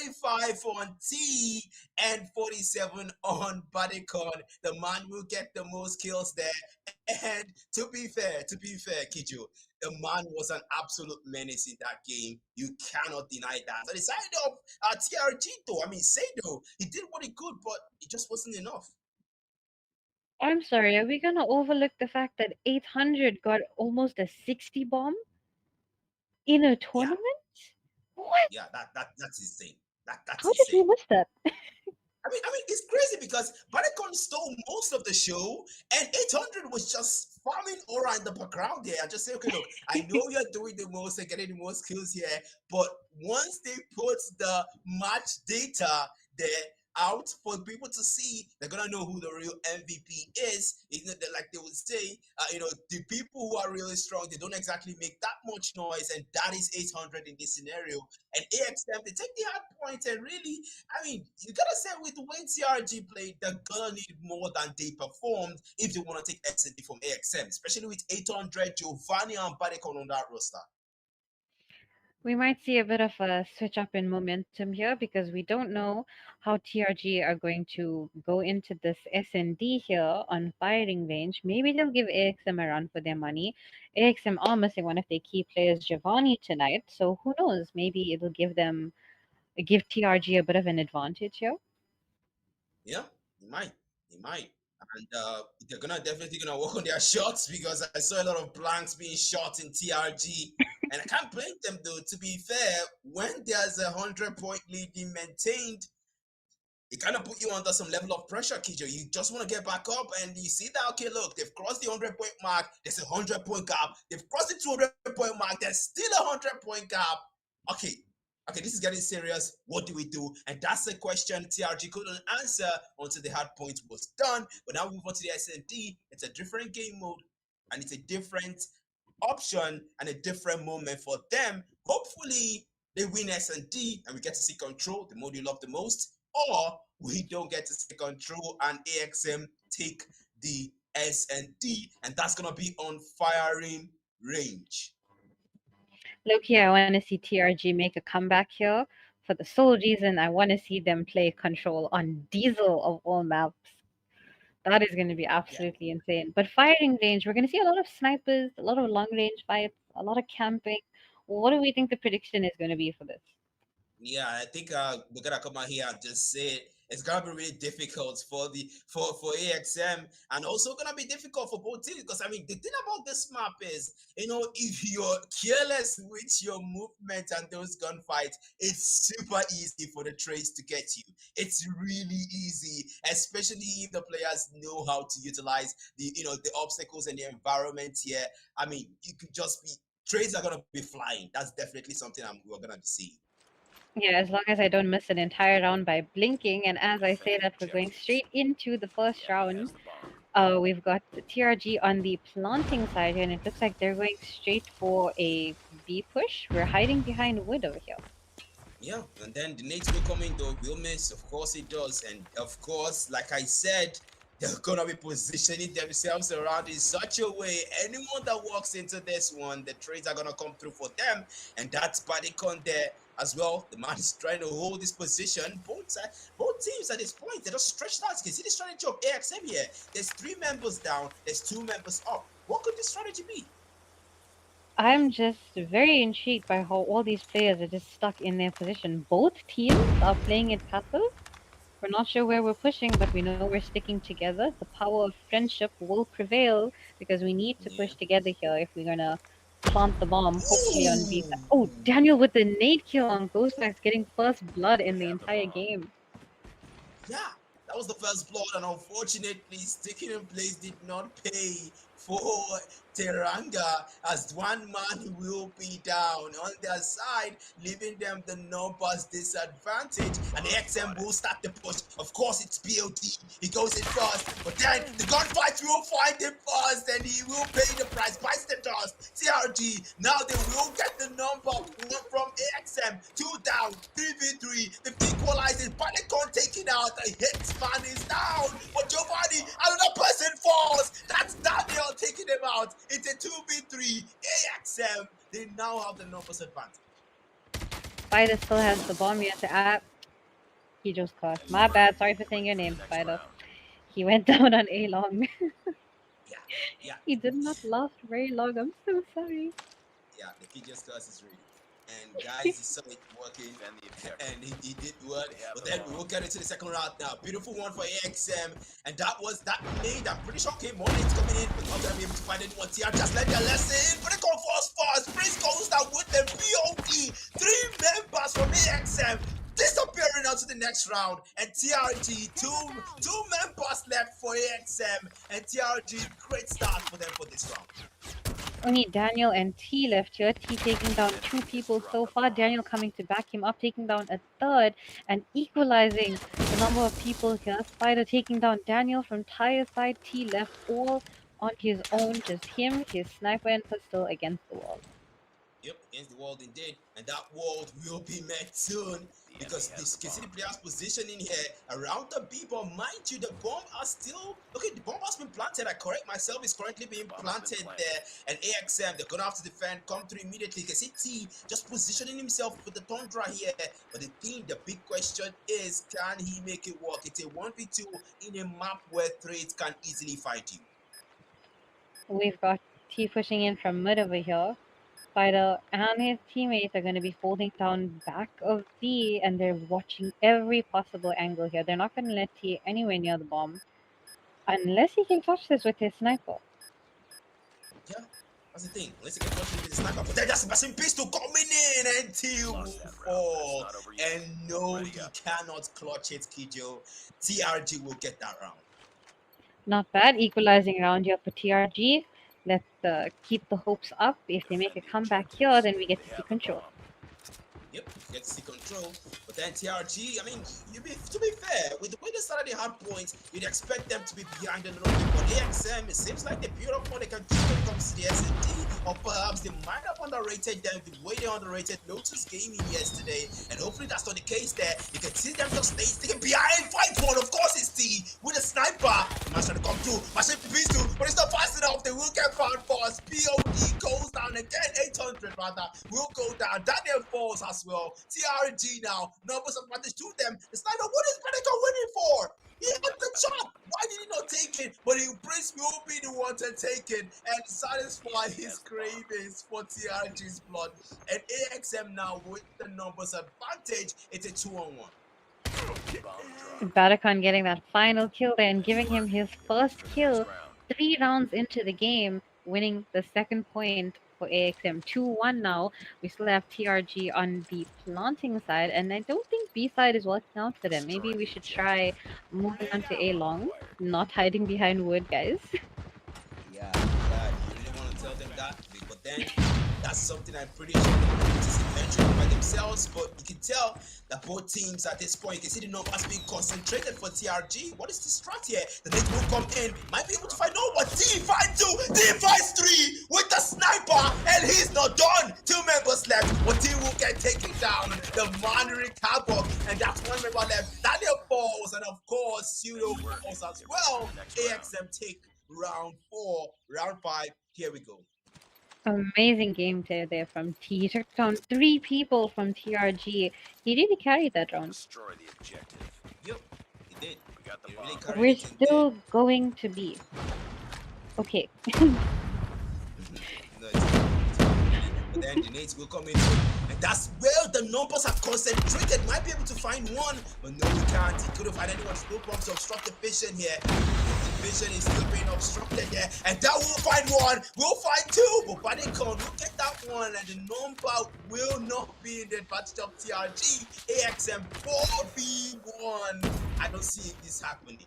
45 on T and 47 on Bodycon. The man will get the most kills there. And to be fair, Kijo, the man was an absolute menace in that game. You cannot deny that. On the side of TRG, though, I mean, Sado, he did what he could, but it just wasn't enough. I'm sorry, are we gonna overlook the fact that 800 got almost a 60 bomb in a Yeah, tournament? What? yeah, that's insane. That's How did we insane. miss that? I mean, it's crazy because Baracon stole most of the show, and 800 was just farming aura in the background there. I just say, okay, look, I know you're doing the most and getting the most kills here, but once they put the match data there out for people to see, they're gonna know who the real MVP is. Like they would say, the people who are really strong, they don't exactly make that much noise, and that is 800 in this scenario. And AXM, they take the hard point and really, I mean, you gotta say with the way TRG played, they're gonna need more than they performed if they want to take SND from AXM, especially with 800, Giovanni, and Barikon on that roster. We might see a bit of a switch up in momentum here because we don't know how TRG are going to go into this SND here on firing range. Maybe they'll give AXM a run for their money. AXM are missing one of their key players, Giovanni, tonight. So who knows? Maybe it'll give TRG a bit of an advantage here. Yeah, he might. And they're gonna definitely gonna work on their shots because I saw a lot of blanks being shot in TRG. And I can't blame them though, to be fair, when there's a 100-point lead being maintained, it kind of put you under some level of pressure, Kijo. You just want to get back up, and you see that, okay, look, they've crossed the 100-point mark. There's a 100-point gap. They've crossed the 200-point mark. There's still a 100-point gap. Okay, this is getting serious. What do we do? And that's the question TRG couldn't answer until the hard point was done. But now we move on to the SND. It's a different game mode, and it's a different option and a different moment for them. Hopefully, they win S&D and we get to see control, the mode you love the most, or we don't get to see control and AXM take the S&D, and that's gonna be on firing range. Look here, I want to see TRG make a comeback here for the sole reason I want to see them play Control on Diesel of all maps. That is going to be Yeah, absolutely insane. But firing range, we're going to see a lot of snipers, a lot of long range fights, a lot of camping. What do we think the prediction is going to be for this? Yeah, I think we're gonna come out here and just say it. It's gonna be really difficult for the for AXM, and also gonna be difficult for both teams because I mean the thing about this map is, if you're careless with your movement and those gunfights, it's super easy for the trades to get you. It's really easy, especially if the players know how to utilize the obstacles and the environment here. I mean, you could just be trades are gonna be flying. That's definitely something we're gonna be seeing. Yeah, as long as I don't miss an entire round by blinking, and as I say Defend that, we're going objectives. straight into the first The enemy round. has the bomb. We've got the TRG on the planting side here, and it looks like they're going straight for a B push. We're hiding behind wood over here. Yeah, and then the nades will come in though, will miss, of course it does. And of course, like I said, they're gonna be positioning themselves around in such a way. Anyone that walks into this one, the trades are gonna come through for them. And that's Badicon there as well. The man is trying to hold this position. Both teams at this point, they're just stretched out. You can see the strategy of AXM here. There's 3 members down, there's 2 members up. What could this strategy be? I'm just very intrigued by how all these players are just stuck in their position. Both teams are playing it passive. We're not sure where we're pushing, but we know we're sticking together. The power of friendship will prevail because we need to Yeah. push together here if we're gonna plant the bomb, hopefully on B side. Ooh. Oh, Daniel with the nade kill on Ghostfax, getting first blood in We the have the entire bomb. game. Yeah, that was the first blood, and unfortunately, sticking in place did not pay for Teranga, as one man will be down on their side, leaving them the numbers disadvantage. And the XM will start the push. Of course, it's BOD. He goes in first, but then the gunfight will find him first, and he will pay the price. Bites the dust. TRG. Now they will get the number one from AXM. 2 down, 3v3. The equalizes. Panicon taken out. The Hitsman is down. But Giovanni, another person falls. That's Daniel taking him out. It's a 2v3. AXM. They now have the numbers advantage. Spider still has the bomb yet to add. He just cursed. My bad. Sorry for saying your name, Next Spider. round. He went down on A long. Yeah. He did not last very long. I'm so sorry. Yeah, the Fidget curse is real. And guys, he saw it working, Defend the objective. and he did work. They have But the then ball. we will get into the second round now. Beautiful one for AXM, and that was that nade. I'm pretty sure came more nades coming in, but not gonna be able to find anyone. TR just let their lesson. But they go first. Prince goes down with the BOD. 3 members from AXM disappearing onto the next round, and TRG two members left for AXM, and TRG great start for them for this round. Only Daniel and T left here. T taking down 2 people so far. Daniel coming to back him up, taking down a third and equalizing the number of people here. Spider taking down Daniel from Tyre's side. T left all on his own, just him, his sniper and pistol against the wall. Yep, against the world indeed, and that world will be met soon The because enemy has this the can see the bomb. players positioning here around the B, but mind you, the bomb are still okay. The bomb has been planted. I correct myself; it's currently being Bomb has been planted planted. there. And AXM, they're gonna have to defend. Come through immediately. You can see T just positioning himself with the Tundra here. But the big question is, can he make it work? It's a 1v2 in a map where threats can easily fight you. We've got T pushing in from mid over here. Spider and his teammates are going to be holding down back of B, and they're watching every possible angle here. They're not going to let T anywhere near the bomb unless he can touch this with his sniper. Yeah, that's the thing. Unless you can touch it with the sniper, but then that's the passing pistol coming in, and T will Lost that round. fall. That's not over yet. And no, Ready he up. cannot clutch it, Kijo. TRG will get that round. Not bad. Equalizing round here for TRG. Let's keep the hopes up. If they make a Defend the comeback objectives. here, then we get They to see have the control. bomb. Yep, get to see control. But then TRG, I mean, to be fair, with the way they started the hard points, you'd expect them to be behind a little bit. But AXM, it seems like they build up what they can do when it comes to the SMD, or perhaps they might have underrated them the way they underrated Lotus Gaming yesterday. And hopefully that's not the case there. You can see them just sticking behind. Fight one, of course, it's T with a sniper. The man's trying to come through. Machine pistol, but it's not fast enough. They will get found first. POD goes down again. 800 rather will go down. Daniel falls as well. TRG now. Numbers advantage to them. The sniper, what is Predator winning for? He had the shot. Why did he not take it? But Prince will be the one to take it and satisfy his cravings for TRG's blood. And AXM now with the numbers advantage, it's a 2-on-1. Bomb drop. Barracan getting that final kill there and giving him his first For the kill next round. 3 rounds into the game, winning the second point for AXM. 2-1 now. We still have TRG on the planting side, and I don't think B side is working out for them. Maybe we should try moving on to A long, not hiding behind wood, guys. Yeah, you really want to tell them that, but then that's something I'm pretty sure they're going to notice eventually by themselves. But you can tell that both teams at this point, you can see the numbers being concentrated for TRG. What is the strat here? The next move come in, might be able to find out what Team Fight 2, Team Fight 3 with the sniper, and he's not done. 2 members left, but Team will get taken down. The Mandarin Havoc, and that's 1 member left. Daniel falls, and of course, Pseudo falls as well. AXM take round 4, round 5. Here we go. Amazing gameplay there from T. He took down 3 people from TRG. He really carried that round. Destroy the objective. Yep, he did. We got the He really bomb. carried We're it in still going to be. Okay. No, but then the nades will come in, and that's where the numbers are concentrated. Might be able to find one, but no, we can't. He couldn't find anyone. Still problems to obstruct the vision here. The vision is still being obstructed here, and that will find one. We'll find 2, but Badicon will get that one, and the number will not be in the advantage of TRG. AXM 4v1. I don't see this happening.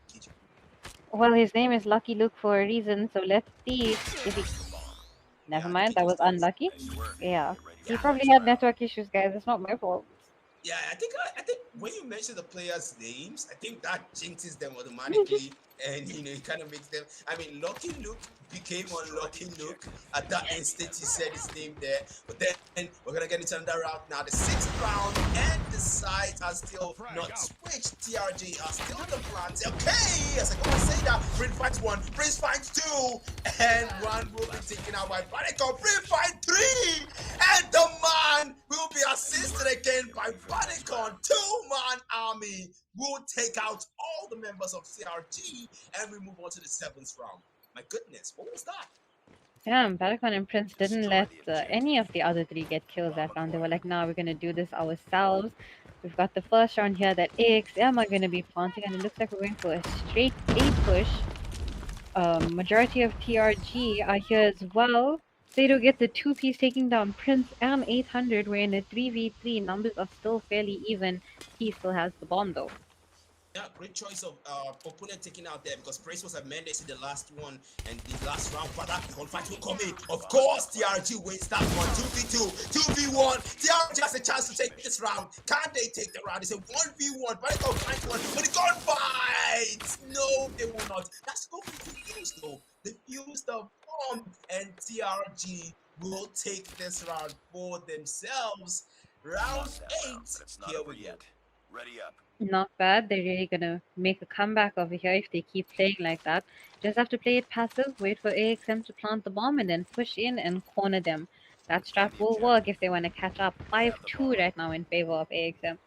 Well, his name is Lucky Luke for a reason, so let's see if he... Never Yeah, mind, that was unlucky. Nice work. Yeah. Get ready He for probably next had round. network issues, guys. It's not my fault. Yeah, I think when you mention the players' names, I think that jinxes them automatically, and it kind of makes them. I mean, Lucky Luke became Unlucky Luke at that instant. He said his name there, but then we're gonna get into another round now. The 6th round, and the sides are still not switched. TRG are still in the plans. Okay, as I go and say that, Prince finds 1, Prince finds 2, and 1 will be taken out by Badicon. Prince finds 3, and the man will be assisted again by Badicon. 2-man army will take out all the members of CRG, and we move on to the 7th round. My goodness, what was that? Damn, Barracan and Prince didn't let any of the other 3 get kills that round. They were like, nah, we're gonna do this ourselves. We've got the first round here that AXM are gonna be planting, and it looks like we're going for a straight A push. Majority of TRG are here as well. Sado gets the 2-piece taking down Prince and 800. We're in a 3v3. Numbers are still fairly even. He still has the bomb though. Yeah, great choice of opponent taking out there, because Praise was amended in the last one and the last round. But that fight will come in. Of course, TRG wins that one. 2v2, 2v1. TRG has a chance to take this round. Can they take the round? It's a 1v1. But they fight one. But the gunfight! No, they will not. That's go for the fuse though. They fuse the bomb, and TRG will take this round for themselves. Round Lost that 8. round, but it's not Here over we go. yet. Ready up. Not bad. They're really gonna make a comeback over here if they keep playing like that. Just have to play it passive, wait for AXM to plant the bomb, and then push in and corner them. That strat will work if they want to catch up. 5-2 right now in favor of AXM.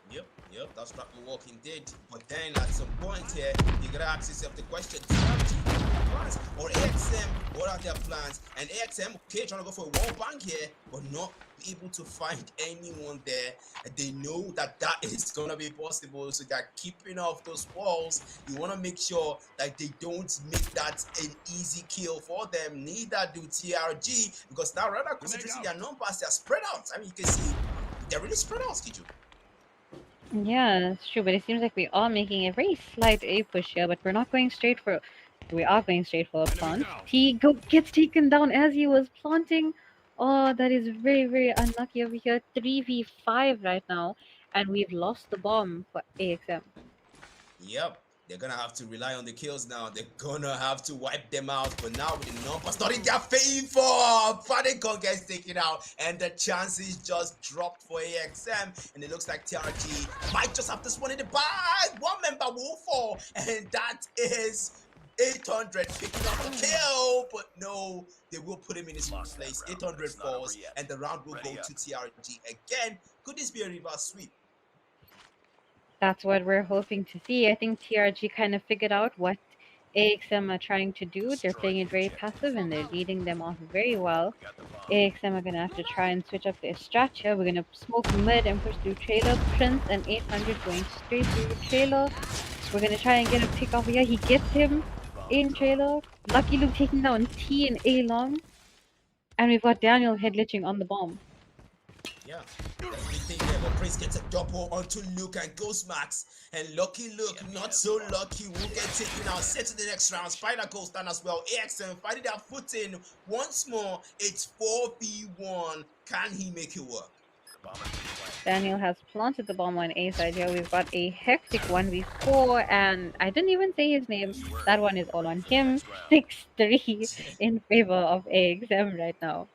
Yep, that's not will work indeed. But then at some point here, you gotta ask yourself the question: plans or AXM? What are their plans? And AXM, okay, trying to go for a wall bang here, but not able to find anyone there. And they know that that is gonna be possible, so they're keeping off those walls. You want to make sure that they don't make that an easy kill for them. Neither do TRG, because now rather considering their numbers, they're spread out. I mean, you can see they're really spread out, Skiju. Yeah, that's true, but it seems like we are making a very slight A push here, but we're not going straight for... We are going straight for a plant. He gets taken down as he was planting. Oh, that is very, very unlucky over here. 3v5 right now, and we've lost the bomb for AXM. Yep, they're gonna have to rely on the kills now. They're gonna have to wipe them out. But now with the numbers not in their favor, Badicon gets taken out, and the chances just dropped for AXM. And it looks like TRG might just have this one in the bag. 1 member will fall, and that is 800 picking up the kill. But no, they will put him in his place. 800 falls, and the round will go to TRG again. Could this be a reverse sweep? That's what we're hoping to see. I think TRG kind of figured out what AXM are trying to do. They're playing it very passive and they're leading them off very well. We got the bomb. AXM are going to have to try and switch up their strat here. We're going to smoke mid and push through trailer. Prince and 800 going straight through trailer. We're going to try and get a pick over here. He gets him in trailer. Lucky Luke taking down T and A long. And we've got Daniel head glitching on the bomb. Yeah, that's the big thing there. But Prince gets a double onto Luke and Ghost Max. And Lucky Luke, not so lucky, will get taken out. Set to the next round. Spider goes down as well. AXM finding their footing once more. It's 4v1. Can he make it work? The bomber's been planted. Daniel has planted the bomb on A side here. We've got a hectic 1v4, and I didn't even say his name. That one is all on him. 6-3 in favor of AXM right now.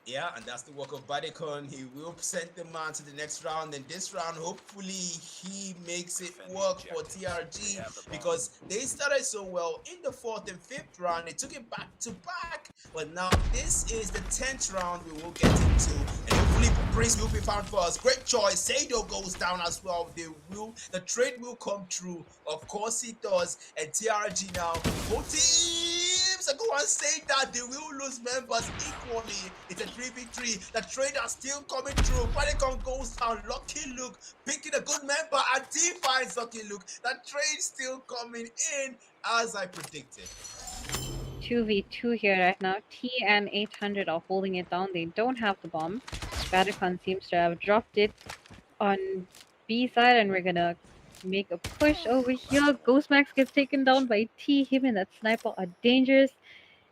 Yeah, and that's the work of Badicon. He will send the man to the next round, and this round, hopefully, he makes it work for TRG because they started so well in the 4th and 5th round. They took it back to back, but now this is the 10th round we will get into, and hopefully, Prince will be found for us. Great choice. Sado goes down as well. The trade will come true. Of course, it does. And TRG now, both teams are going to say that they will lose members equally. It's a 3v3. The trade are still coming through. Badicon goes down. Lucky Luke picking a good member and T finds Lucky Luke. The trade still coming in as I predicted. 2v2 here right now. T and 800 are holding it down. They don't have the bomb. Badicon seems to have dropped it on B side, and we're gonna make a push over here. Ghostmax gets taken down by T. Him and that sniper are dangerous.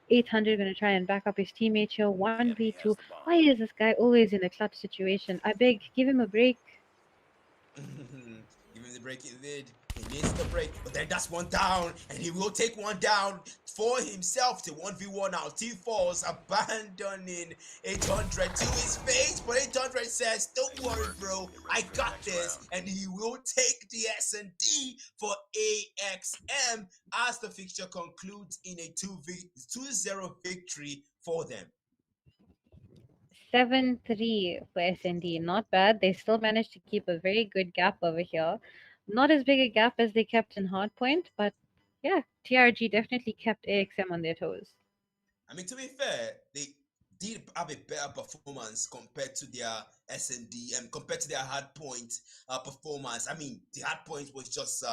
800 gonna try and back up his teammate here. 1v2. Why is this guy always in a clutch situation? I beg, give him a break. Give him the break he did. He needs the break, but then that's one down, and he will take one down for himself to 1v1 now. T falls, abandoning 800 to his face, but 800 says, "Don't worry, bro, I got this," and he will take the S&D for AXM as the fixture concludes in a 2-0 victory for them. 7-3 for SND. Not bad. They still managed to keep a very good gap over here. Not as big a gap as they kept in Hardpoint, but yeah, TRG definitely kept AXM on their toes. I mean, to be fair, they did have a better performance compared to their S&D and compared to their hardpoint performance. I mean, the hardpoint was just,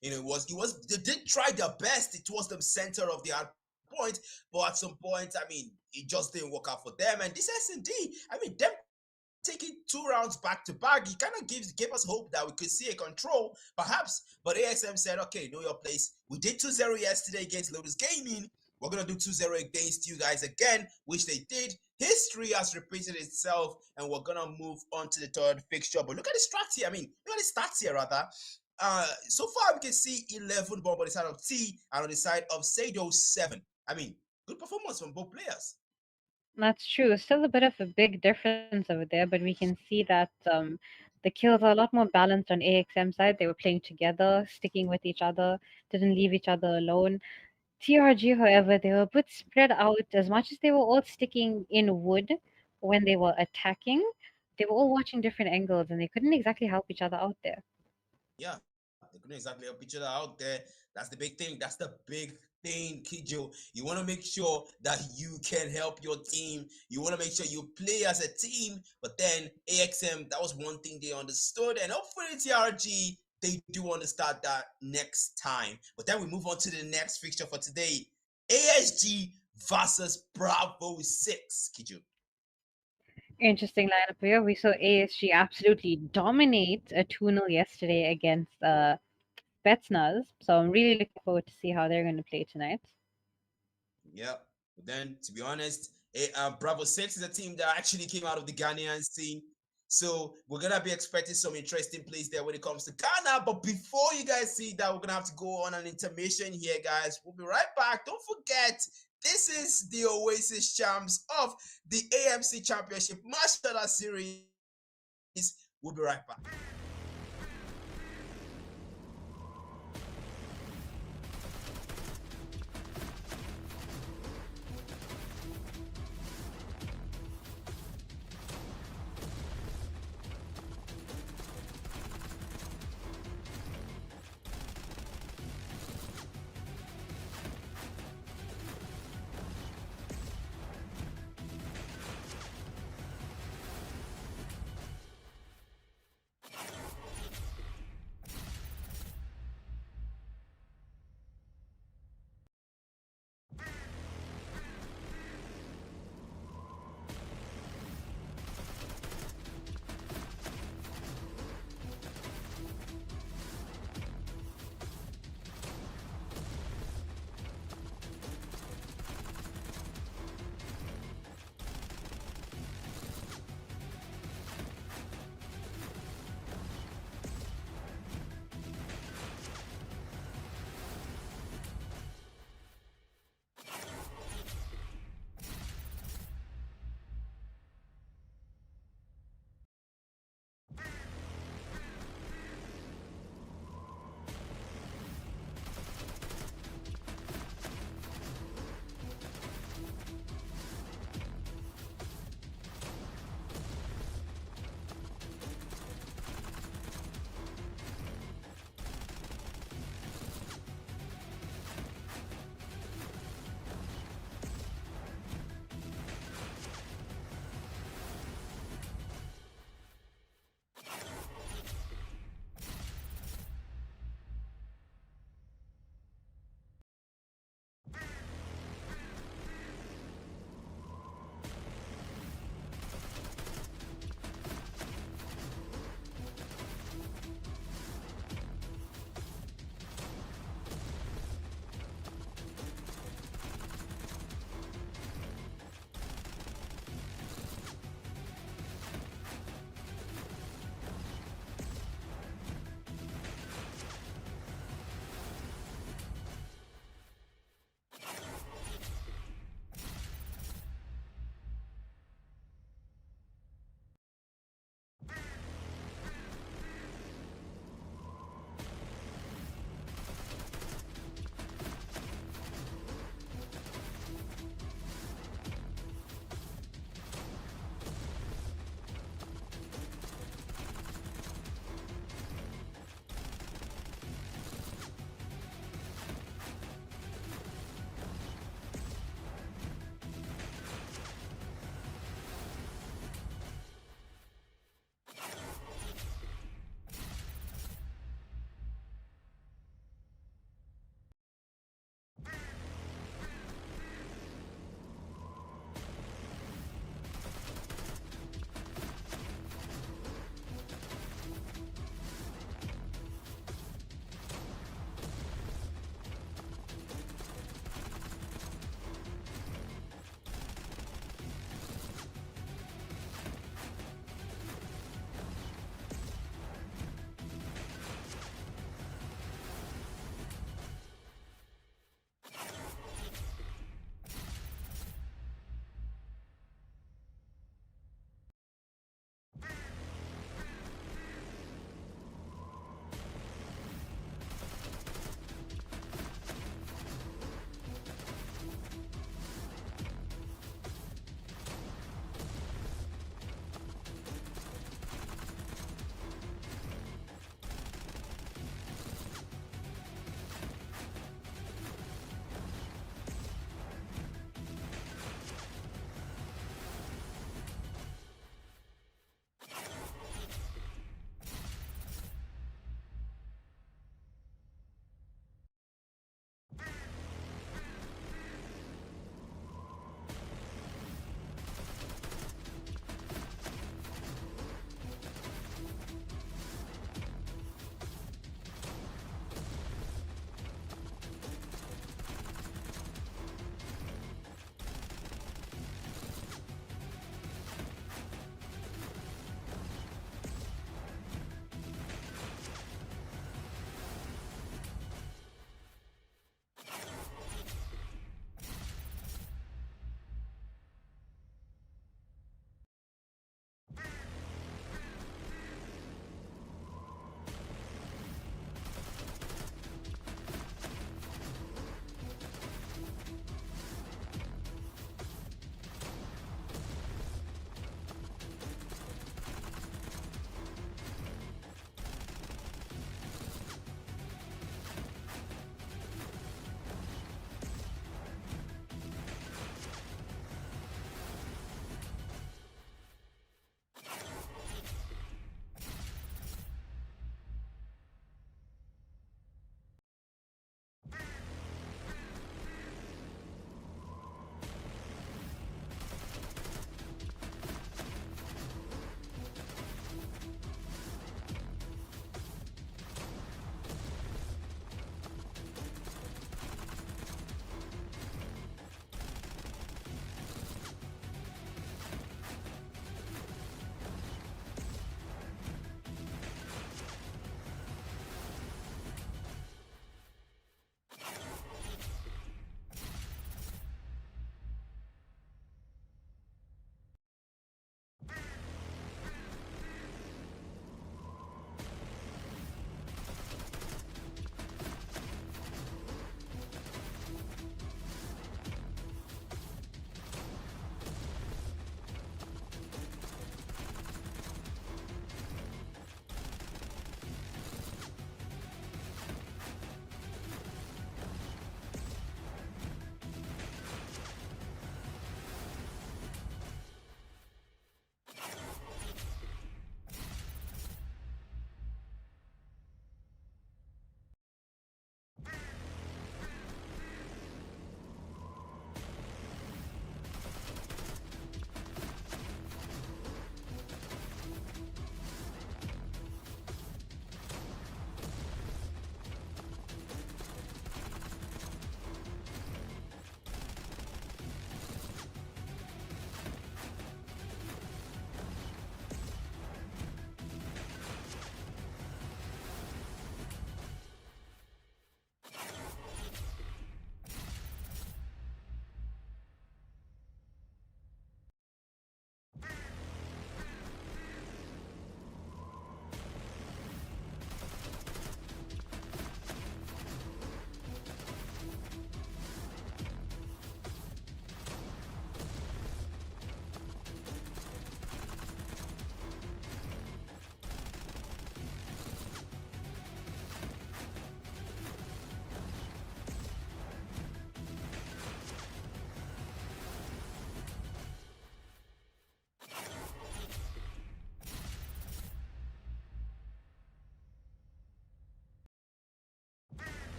they did try their best. It was the center of the hardpoint, but at some point, I mean, it just didn't work out for them. And this S&D, I mean, them taking 2 rounds back to back, it kind of gave us hope that we could see a control, perhaps. But AXM said, okay, know your place. We did 2-0 yesterday against Lotus Gaming. We're going to do 2-0 against you guys again, which they did. History has repeated itself, and we're going to move on to the 3rd fixture. But look at the stats here. I mean, look at the stats here, rather. So far, we can see 11 bomb on the side of T and on the side of Sado 7. I mean, good performance from both players. That's true. Still a bit of a big difference over there, but we can see that the kills are a lot more balanced on AXM side. They were playing together, sticking with each other, didn't leave each other alone. TRG, however, they were a bit spread out. As much as they were all sticking in wood when they were attacking, they were all watching different angles and they couldn't exactly help each other out there. Yeah, they couldn't exactly help each other out there. That's the big thing. That's the big thing, Kijo. You want to make sure that you can help your team. You want to make sure you play as a team. But then AXM, that was one thing they understood. And hopefully TRG, they do understand that next time. But then we move on to the next fixture for today. ASG versus Bravo 6, Kijo. Interesting lineup here. We saw ASG absolutely dominate a 2-0 yesterday against Spetsnaz. So I'm really looking forward to see how they're going to play tonight. Yeah, but then to be honest, Bravo 6 is a team that actually came out of the Ghanaian scene. So we're going to be expecting some interesting plays there when it comes to Ghana. But before you guys see that, we're going to have to go on an intermission here, guys. We'll be right back. Don't forget, this is the Oasis champs of the AMC Championship Master Series. We'll be right back.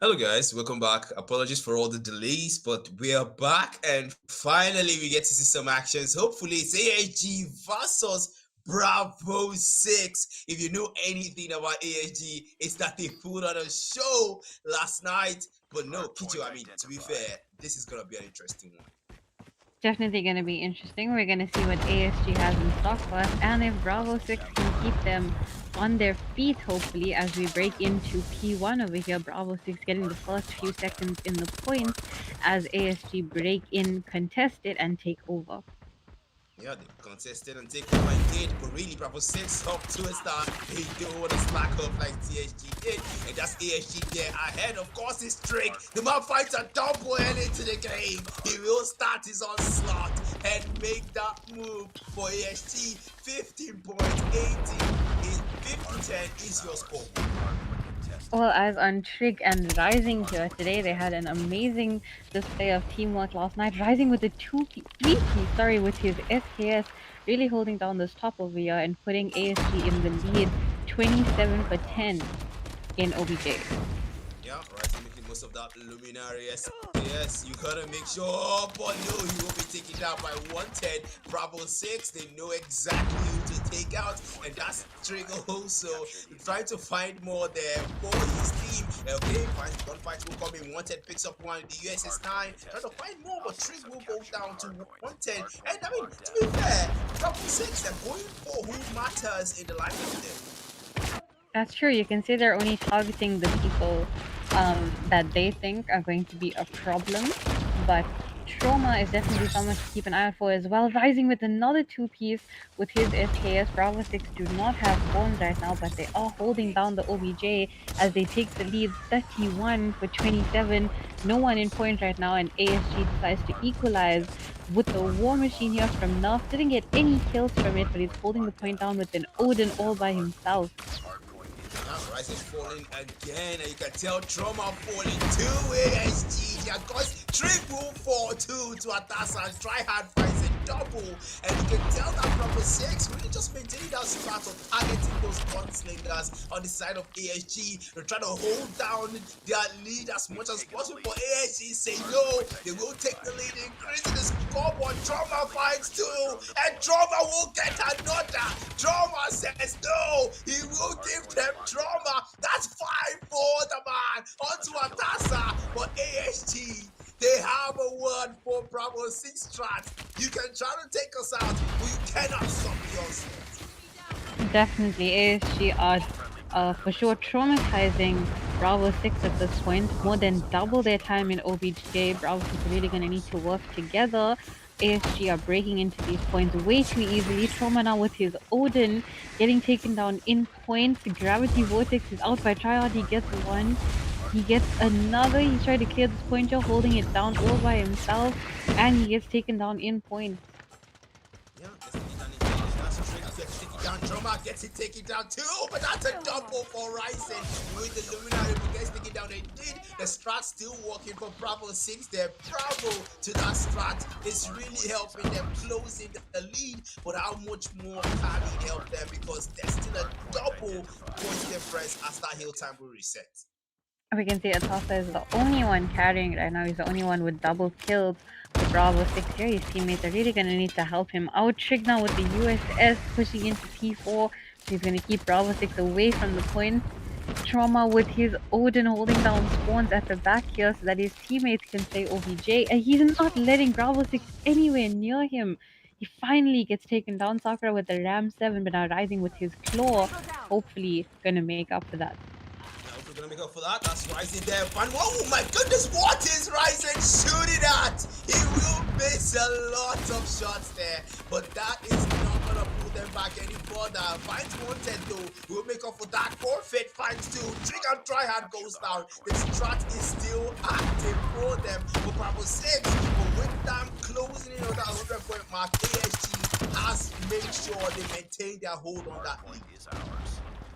Hello, guys. Welcome back. Apologies for all the delays, but we are back and finally we get to see some actions. Hopefully, it's ASG versus Bravo 6. If you know anything about ASG, it's that they put on a show last night. But no, Kijo, I mean, to be fair, this is going to be an interesting one. Definitely going to be interesting. We're going to see what ASG has in stock for us and if Bravo 6 can keep them on their feet, hopefully, as we break into P1 over here. Bravo 6 getting the first few seconds in the points as ASG break in, contest it, and take over. Yeah, they contested and take over and did, but really Bravo 6 up to a start. They don't want to slack up like TSG did, and that's ASG there ahead. Of course, it's Trick. The man fights a double head into the game. He will start his onslaught and make that move for ASG. 15 points, 18 is 50-10 is your score. Well, as on Trig and Rising here today, they had an amazing display of teamwork last night. Rising with a 3P, with his SKS really holding down this top over here and putting ASG in the lead, 27 for 10 in OBJ. Yeah, right. Making most of that luminary yes, you gotta make sure, but no, he will be taken down by 110. Bravo 6, they know exactly who to take out, and that's Trigger also trying to find more there for his team. Okay, gunfight will come in. 110 picks up one, the USS 9, trying to find more, but Trig will go down to 110. And I mean, to be fair, Bravo 6, they're going for who matters in the lineup there. That's true. You can say they're only targeting the people that they think are going to be a problem, but Trauma is definitely someone to keep an eye out for as well. Rising with another 2-piece with his SKS. Bravo 6 do not have phones right now, but they are holding down the OBJ as they take the lead 31 for 27. No one in point right now, and ASG decides to equalize with the War Machine here from Nerf. Didn't get any kills from it, but he's holding the point down with an Odin all by himself. Rise is falling again, and you can tell Trauma falling too. ASG, yeah, cause triple fall too to Atasa and try hard finds a double, and you can tell that Bravo 6 really just maintaining that strat of targeting those gunslingers on the side of ASG. They're trying to hold down their lead as much as possible, but ASG say no, they will take the lead, increasing the scoreboard. Trauma finds two, and Trauma will get another. Trauma says no, he will give them Trauma. That's 5 for the man onto Atasa, but ASG, they have a word for Bravo 6 strat. You can try to take us out, but you cannot stop yours. Definitely, ASG are for sure traumatizing Bravo 6 at this point. More than double their time in OBJ. Bravo 6 are really going to need to work together. ASG are breaking into these points way too easily. Trauma now with his Odin getting taken down in point. The Gravity Vortex is out by Triad. He gets one. He gets another. He's trying to clear this point here, holding it down all by himself. And he gets taken down in point. Yeah, gets it down. Trauma gets it taken down too, but that's a double for Rising with the Luminary who gets taken down. They did. The strat still working for Bravo 6. They're Bravo to that strat. It's really helping them closing the lead, but how much more can it help them because there's still a double point difference as that hill time will reset. We can see Atasa is the only one carrying right now. He's the only one with double kills for Bravo 6 here. His teammates are really going to need to help him out. Trig now with the USS pushing into P4. He's going to keep Bravo 6 away from the point. Trauma with his Odin holding down spawns at the back here so that his teammates can play OBJ. And he's not letting Bravo 6 anywhere near him. He finally gets taken down. Sakura with the Ram 7, but now Rising with his claw. Hopefully going to make up for that. We're gonna make up for that. That's Rising there. And oh my goodness, what is Rising shooting at? He will miss a lot of shots there, but that is not gonna pull them back any further. Finds wanted though. We'll make up for that. Forfeit finds two. Trick and Tryhard goes down. The strat is still active for them. For Bravo 6, but with them closing in on that 100-point mark, ASG has made sure they maintain their hold on that lead.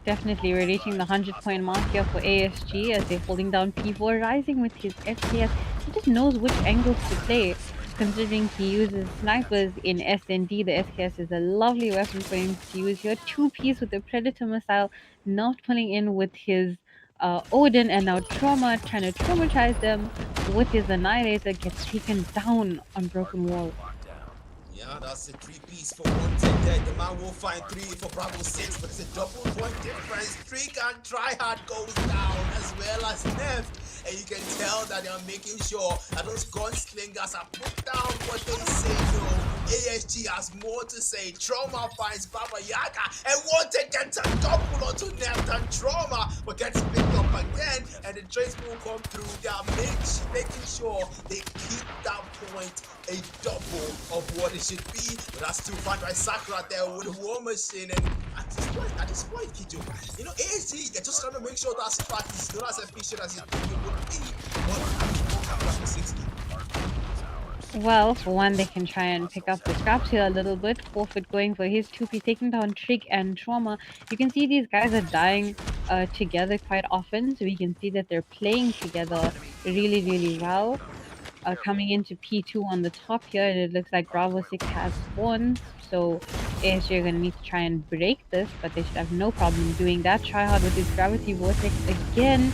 Definitely, we're reaching the 100-point mark here for ASG as they're holding down P4. Rising with his SKS. He just knows which angles to play, considering he uses snipers in SND. The SKS is a lovely weapon for him to use here. 2-piece with the Predator missile, not pulling in with his Odin, and now Trauma trying to traumatize them with his Annihilator gets taken down on Broken Wall. Locked down. Yeah, that's a 3 piece for 110 dead. The man will find 3 for Bravo 6, but it's a double point difference. Trick and Tryhard goes down as well as Neff. And you can tell that they are making sure that those gunslingers are put down what they say no. ASG has more to say. Trauma finds Baba Yaga and Wanted gets a double onto Neff and Trauma, but gets picked up again. And the trace will come through. They are making sure they keep that point a double of what it should be, but that's still found by Sakura there with the war machine. And at this point, Kijo, you know, ASG, they're just trying to make sure that strat is not as efficient as you think it would be. But 60. Well, for one, they can try and pick up the scraps here a little bit. Forfeit going for his 2P, taking down Trick and Trauma. You can see these guys are dying together quite often, so we can see that they're playing together really, really well. Coming into P2 on the top here, and it looks like Bravo 6 has spawned, so ASG are going to need to try and break this, but they should have no problem doing that. Tryhard with his Gravity Vortex again.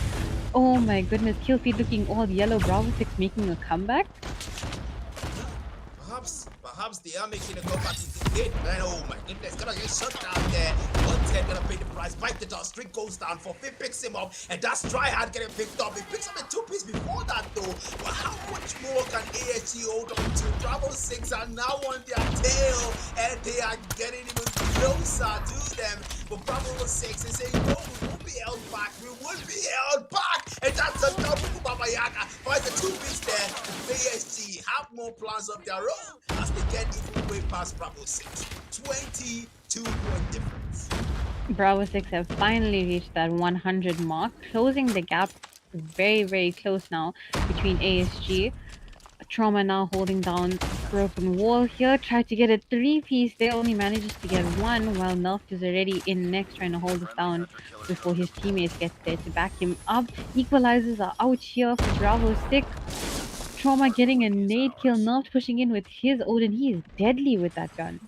Oh my goodness, kill feed looking all yellow. Bravo 6 making a comeback. Perhaps they are making a comeback in the gate, man. Oh my goodness, gonna get shut down there. 110 gonna pay the price. Bite the dust. Streak goes down. Forfeit picks him up, and that's Tryhard getting picked up. He picks up a 2-piece before that though. But how much more can ASG hold on to? Bravo 6 are now on their tail, and they are getting even closer to them. But Bravo 6 is saying, no, we won't be held back. We will be held back, and that's a double for Baba Yaga. But the 2-piece there, ASG have more plans of their own as they get even way past Bravo 6. 22-point difference. Bravo 6 have finally reached that 100 mark, closing the gap very, very close now between ASG. Trauma now holding down Broken Wall here. Tried to get a 3-piece there, only manages to get 1, while Nerf is already in next, trying to hold this down before his teammates get there to back him up. Equalizers are out here for Bravo 6. Trauma getting a nade kill. Nerf pushing in with his Odin. He is deadly with that gun.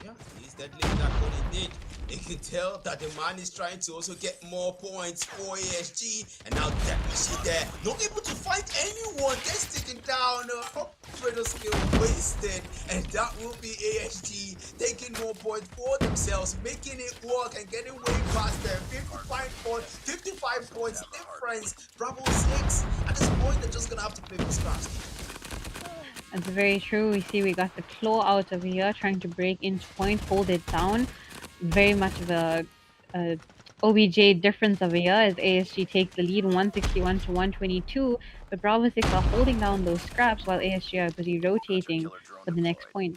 Yeah, he's deadly with that what he did. You can tell that the man is trying to also get more points for ASG, and now that machine there, not able to find anyone, gets taken down, operator skill wasted, and that will be ASG taking more points for themselves, making it work and getting way past them. 55 points difference. Bravo 6 at this point they're just gonna have to play for scraps. That's very true. We see we got the claw out over here, trying to break into point, hold it down. Very much of a OBJ difference over here as ASG takes the lead 161 to 122. But Bravo 6 are holding down those scraps while ASG are busy rotating for the next point.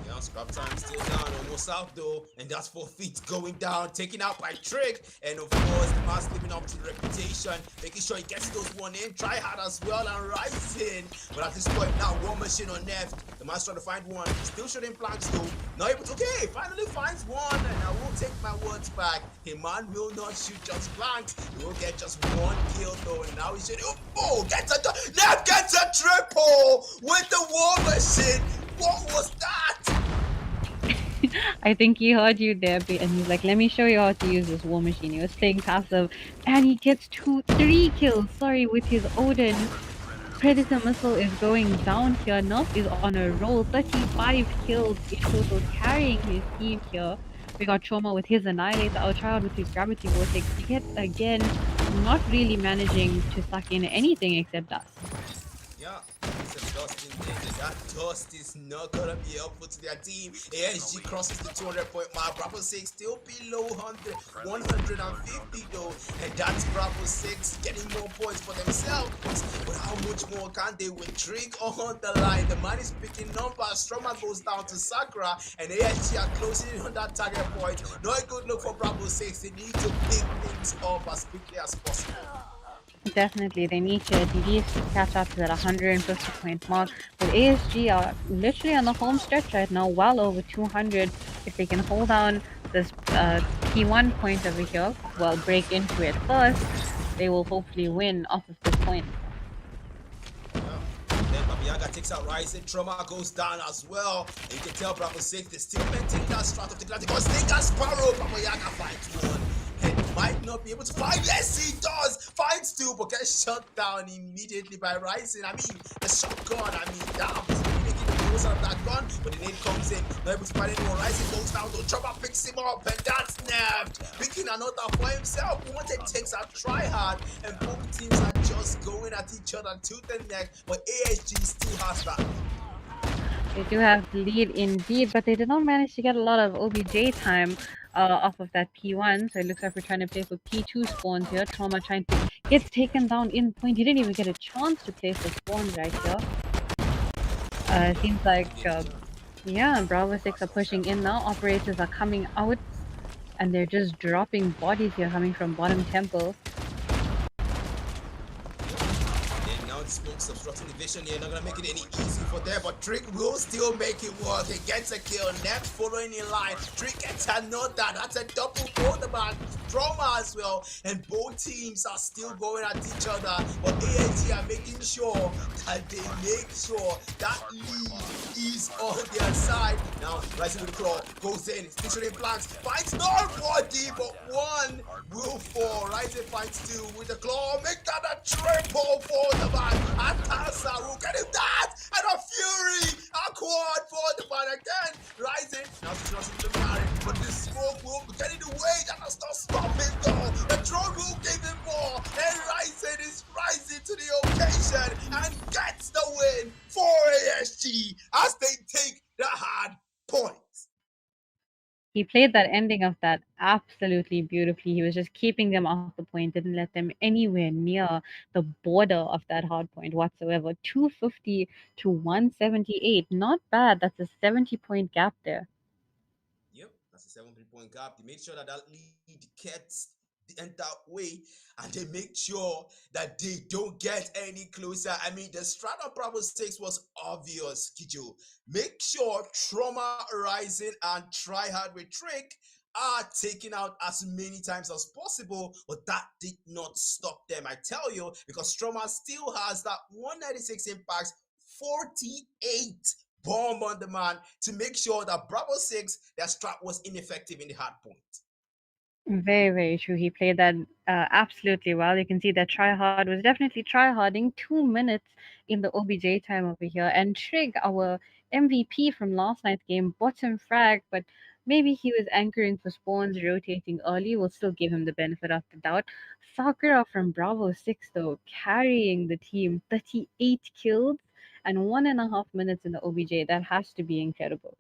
Yeah, scrap time still down, almost out though, and that's Forfeit going down, taken out by Trick, and of course the man's living up to the reputation, making sure he gets those one in, Tryhard as well and rising. But at this point now, war machine on left, the man's trying to find one, still shooting planks though, not able to, okay, finally finds one, and I will take my words back, a man will not shoot just planks, he will get just one kill though, and now he's shooting, Neff gets a triple with the war machine. What was that? I think he heard you there, and he's like, let me show you how to use this war machine. He was playing passive, and he gets 3 kills, with his Odin. Predator Missile is going down here. Nerf is on a roll, 35 kills in total, carrying his team here. We got Trauma with his Annihilator, Outchild with his Gravity Vortex, yet again, not really managing to suck in anything except dust. Yeah, it's a dust in there. That dust is not gonna be helpful to their team. ASG crosses the 200-point mark. Bravo 6 still below 150 though, and that's Bravo 6 getting more points for themselves. But how much more can they with Trick on the line? The man is picking numbers. Stroma goes down to Sakura, and ASG are closing in on that target point. Not a good look for Bravo 6. They need to pick things up as quickly as possible. Definitely, they need to at least catch up to that 150-point mark. But ASG are literally on the home stretch right now, well over 200. If they can hold down this P1 point over here, well, break into it first, they will hopefully win off of this point. Then Babiaga takes out Rising, Trauma goes down as well. And you can tell Bravo 6 they still maintain that strat of the Atlantic. Because they got Sparrow, Babiaga finds one. And might not be able to find. Yes, he does. Finds two, but gets shut down immediately by Rising. I mean, the shotgun. I mean, damn, he's really making the most out of that gun. But the nade comes in, not able to find anyone. Rising goes down. The Chopper picks him up, and that's nerfed. Picking another for himself. Wanted takes a try hard, and both teams are just going at each other tooth and neck. But ASG still has that lead. They do have the lead indeed, but they did not manage to get a lot of OBJ time off of that P1. So it looks like we're trying to play for P2 spawns here. Trauma trying to get taken down in point. He didn't even get a chance to place the spawns right here. Seems like, yeah, Bravo 6 are pushing in now. Operators are coming out, and they're just dropping bodies here coming from bottom temple. And now the smoke's obstructing the vision here. Not gonna make it any easy for them, but Trick will still make it work. He gets a kill. Next following in line. Trick gets another. That's a double for the man. Trauma as well. And both teams are still going at each other. But AAT are making sure that they make sure that lead is on their side. Now, Rising with the claw. Goes in. Sticks it in blanks. Finds nobody, but one will fall. Rising finds two with the claw. Make that a triple for the man. Atasa will get him that. And a fury. A quad for the man again. Rising. Now she's into the marriage. But the smoke will be getting away. That does not stop him though. The drone will give him more. And Rising is rising to the occasion and gets the win for ASG as they take the hard points. He played that ending of that absolutely beautifully. He was just keeping them off the point, didn't let them anywhere near the border of that hard point whatsoever. 250 to 178. Not bad. That's a 70-point gap there. Yep, that's a 7 3 point gap. They make sure that that lead gets the entire way, and they make sure that they don't get any closer. I mean, the strat on Bravo 6 was obvious, Kijo. Make sure Trauma Rising and Try Hard with Trick are taken out as many times as possible, but that did not stop them, I tell you, because Trauma still has that 196 impacts, 48 bomb on the man to make sure that Bravo 6, their strat was ineffective in the hard point. Very, very true. He played that absolutely well. You can see that tryhard was definitely tryharding. 2 minutes in the OBJ time over here. And Trig, our MVP from last night's game, bottom frag, but maybe he was anchoring for spawns, rotating early. We'll still give him the benefit of the doubt. Sakura from Bravo 6, though, carrying the team. 38 kills and 1.5 minutes in the OBJ. That has to be incredible.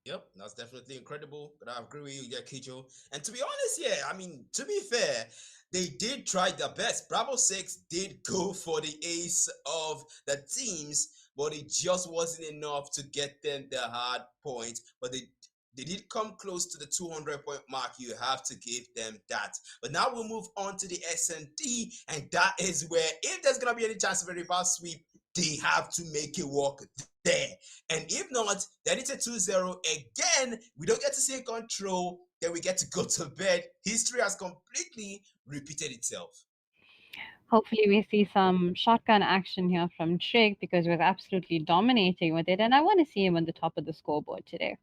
Yep, that's definitely incredible. But I agree with you, yeah, Kijo. And to be honest, yeah, I mean, to be fair, they did try their best. Bravo 6 did go for the ace of the teams, but it just wasn't enough to get them the hard point. But they did come close to the 200-point mark. You have to give them that. But now we'll move on to the S&D, and that is where, if there's going to be any chance of a reverse sweep, they have to make it work there. And if not, then it's a 2-0 again. We don't get to see control, then we get to go to bed. History has completely repeated itself. Hopefully, we see some shotgun action here from Trig because we're absolutely dominating with it, and I want to see him on the top of the scoreboard today.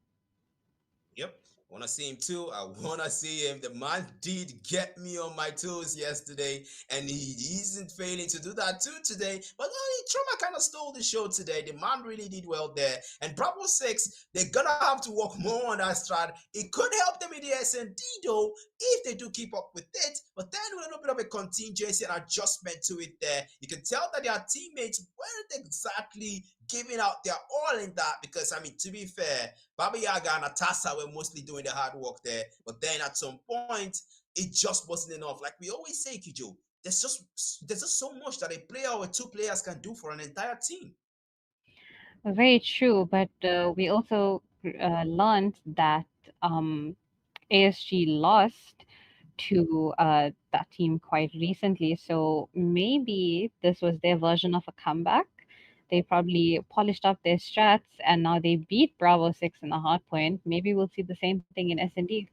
Yep. I want to see him too. I want to see him. The man did get me on my toes yesterday, and he isn't failing to do that too today. But Trauma kind of stole the show today. The man really did well there. And Bravo 6, they're going to have to work more on that strat. It could help them in the S&D though, if they do keep up with it. But then with a little bit of a contingency and adjustment to it there, you can tell that their teammates weren't exactly giving out their all in that, because, I mean, to be fair, Baba Yaga and Atasa were mostly doing the hard work there. But then at some point, it just wasn't enough. Like we always say, Kijo, there's just so much that a player or two players can do for an entire team. Very true, but we also learned that ASG lost to that team quite recently. So maybe this was their version of a comeback. They probably polished up their strats and now they beat Bravo 6 in the hard point. Maybe we'll see the same thing in S&D.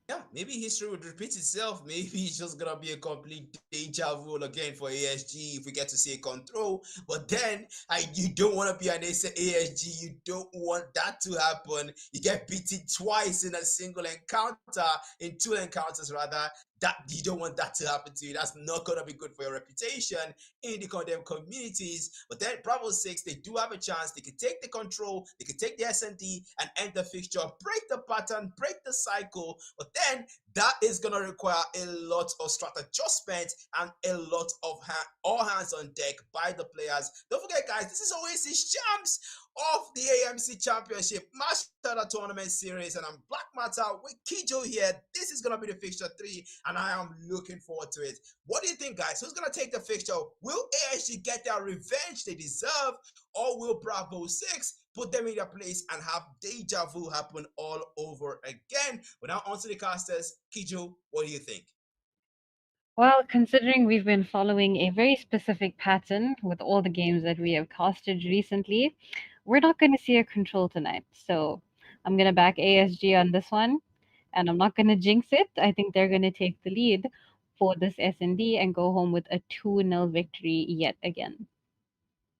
Yeah, maybe history would repeat itself. Maybe it's just gonna be a complete deja vu again for ASG if we get to see a control. But then you don't want to be an ASG. You don't want that to happen. You get beaten twice in a single encounter, in two encounters rather. That you don't want that to happen to you. That's not gonna be good for your reputation in the condemned communities. But then Bravo 6, they do have a chance. They can take the control, they can take the SND and end the fixture, break the pattern, break the cycle. But then that is gonna require a lot of strat adjustment and a lot of all hands on deck by the players. Don't forget, guys, this is Oasis champs of the AMC Championship Master Tournament Series, and I'm Black Matter with Kijo here. This is gonna be the fixture 3, and I am looking forward to it. What do you think, guys? Who's gonna take the fixture? Will ASG get their revenge they deserve, or will Bravo 6 put them in their place and have deja vu happen all over again? But now on to the casters. Kijo, what do you think? Well, considering we've been following a very specific pattern with all the games that we have casted recently, we're not going to see a control tonight. So I'm going to back ASG on this one, and I'm not going to jinx it. I think they're going to take the lead for this S&D and go home with a 2-0 victory yet again.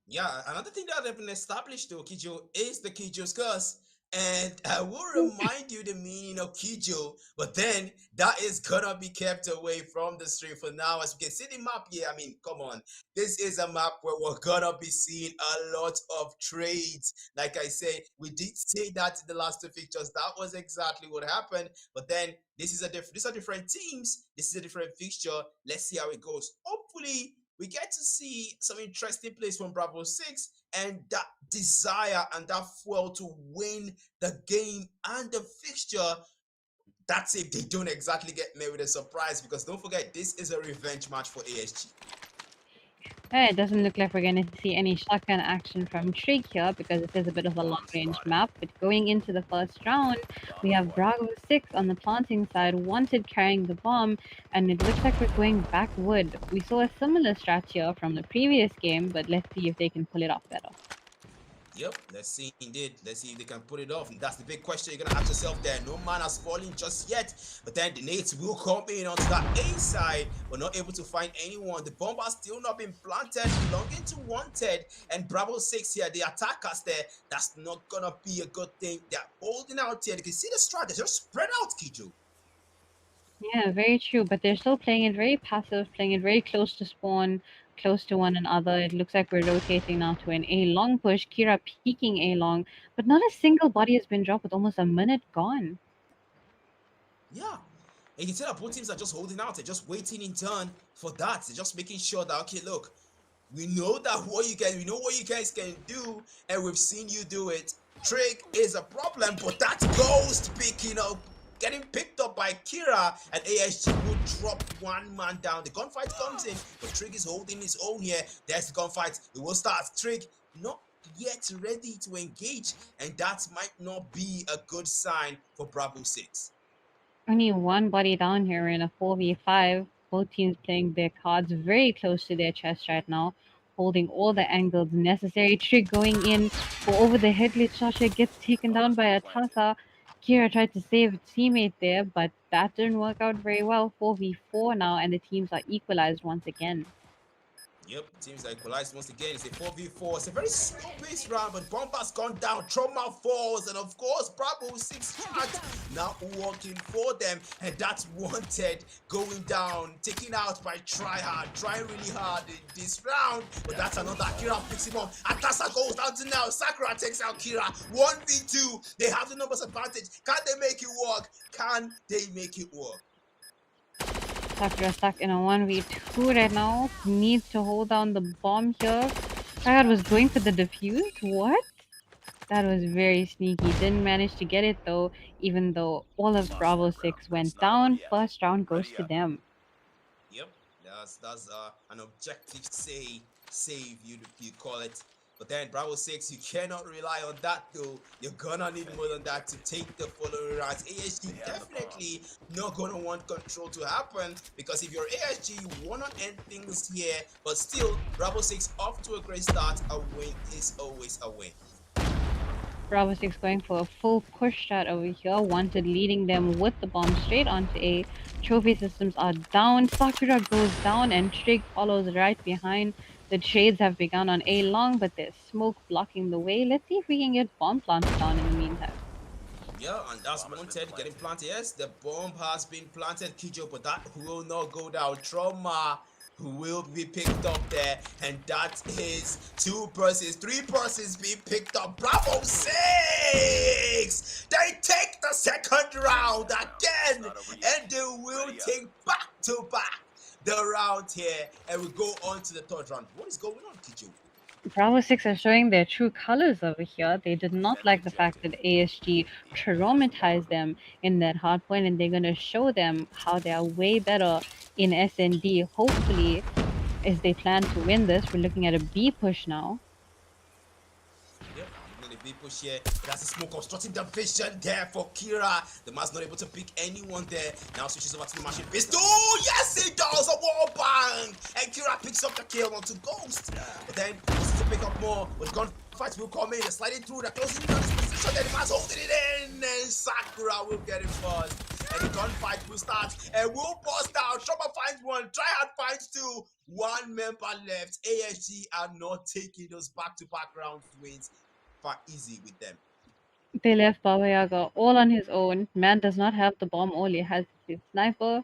Yeah, another thing that have been established though, Kijo, is the Kijo's curse. And I will remind you the meaning of Kijo, but then that is gonna be kept away from the stream for now. As we can see the map here, I mean, come on. This is a map where we're gonna be seeing a lot of trades. Like I say, we did say that in the last two fixtures. That was exactly what happened. But then these are different teams. This is a different fixture. Let's see how it goes. Hopefully, we get to see some interesting plays from Bravo 6 and that desire and that fuel to win the game and the fixture. That's if they don't exactly get met with a surprise, because don't forget, this is a revenge match for ASG. It doesn't look like we're going to see any shotgun action from Trig here because it is a bit of a long-range map. But going into the first round, we have Bravo 6 on the planting side, Wanted carrying the bomb, and it looks like we're going backwood. We saw a similar strat here from the previous game, but let's see if they can pull it off better. Yep, let's see indeed. Let's see if they can put it off. And that's the big question you're gonna ask yourself there. No man has fallen just yet, but then the nades will come in onto that A side, but not able to find anyone. The bomb has still not been planted, belonging to Wanted and Bravo 6 here. The attackers there, that's not gonna be a good thing. They're holding out here. You can see the strat, they're just spread out, Kijo. Yeah, very true, but they're still playing it very passive, playing it very close to spawn, close to one another. It looks like we're rotating now to an A long push. Kira peeking A long, but not a single body has been dropped with almost a minute gone. Yeah. And you can tell that both teams are just holding out. They're just waiting in turn for that. They're just making sure that, okay, look, we know that we know what you guys can do, and we've seen you do it. Trig is a problem, but that ghost picking up, getting picked up by Kira, and ASG will drop one man down. The gunfight comes in, but Trig is holding his own here. There's the gunfight. It will start. Trig not yet ready to engage, and that might not be a good sign for Bravo 6. Only one body down here in a 4v5. Both teams playing their cards very close to their chest right now, holding all the angles necessary. Trig going in for over the head glitch. Sasha gets taken down by a Tasa. Kira tried to save his teammate there, but that didn't work out very well. 4v4 now, and the teams are equalized once again. Yep, teams are equalized once again. It's a 4v4. It's a very slow paced round, but Bomber's gone down. Trauma falls, and of course, Bravo 6 tracks now working for them. And that's Wanted going down, taken out by Tryhard. Trying really hard in this round, but that's another. Kira picks him up. Atasa goes down to now. Sakura takes out Kira. 1v2. They have the numbers advantage. Can they make it work? Can they make it work? Sakura stuck in a 1v2 right now. Needs to hold down the bomb here. Tryhard was going for the defuse. What? That was very sneaky. Didn't manage to get it though, even though all of Bravo 6 went down. First round goes to them. Yep, that's an objective save you call it. But then Bravo 6, you cannot rely on that though. You're gonna need more than that to take the following rounds. ASG definitely not gonna want control to happen, because if you're ASG, you wanna end things here. But still, Bravo 6 off to a great start. A win is always a win. Bravo 6 going for a full push shot over here. Wanted leading them with the bomb straight onto A. Trophy systems are down. Sakura goes down and Trig follows right behind. The trades have begun on A long, but there's smoke blocking the way. Let's see if we can get bomb planted down in the meantime. Yeah, and that's Bomb has been wanted, getting planted. planted. Yes, the bomb has been planted, Kijo, but that will not go down. Trauma will be picked up there, and that is 3 persons being picked up. Bravo 6! They take the second round again, and they will take back to back the round here, and we go on to the third round. What is going on, Kijo? Bravo 6 are showing their true colors over here. They did not like the fact that ASG traumatized them in that hard point, and they're going to show them how they are way better in SND. Hopefully, as they plan to win this, we're looking at a B push now. Yep, looking at the big push here. That's the smoke obstructing the vision there for Kira. The man's not able to pick anyone there. Now switches over to the machine pistol. Yes, he does! A wall bang! And Kira picks up the kill onto Ghost. But then, wants to pick up more. But gunfights will come in. They're sliding through. They're closing in on this position. Then the man's holding it in. And Sakura will get it first. And the gunfight will start. And will bust out. Trauma finds one. Tryhard finds two. One member left. ASG are not taking those back-to-back round wins far easy with them. They left Baba Yaga all on his own. Man does not have the bomb, all he has is his sniper,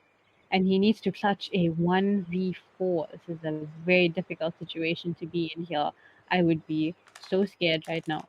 and he needs to clutch a 1v4. This is a very difficult situation to be in here. I would be so scared right now.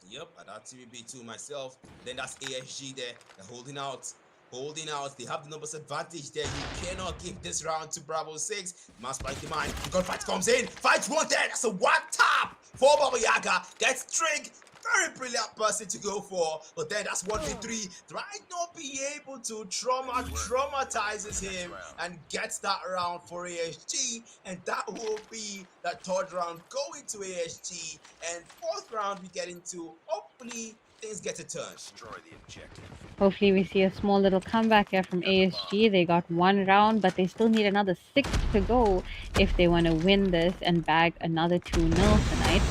Yep, I that TVB too myself. Then that's ASG there. They're holding out. Holding out. They have the numbers advantage there. You cannot give this round to Bravo 6. Mass spike the mine. The gunfight comes in. Fight one there. That's a one tap for Baba Yaga. Gets Trig. Very brilliant person to go for. But then that's 1v3. Might not be able to traumatizes him and gets that round for ASG. And that will be the third round going to ASG. And fourth round we get into, hopefully, things get a turn. Destroy the objective. Hopefully, we see a small little comeback here from ASG. They got one round, but they still need another 6 to go if they want to win this and bag another 2-0 tonight.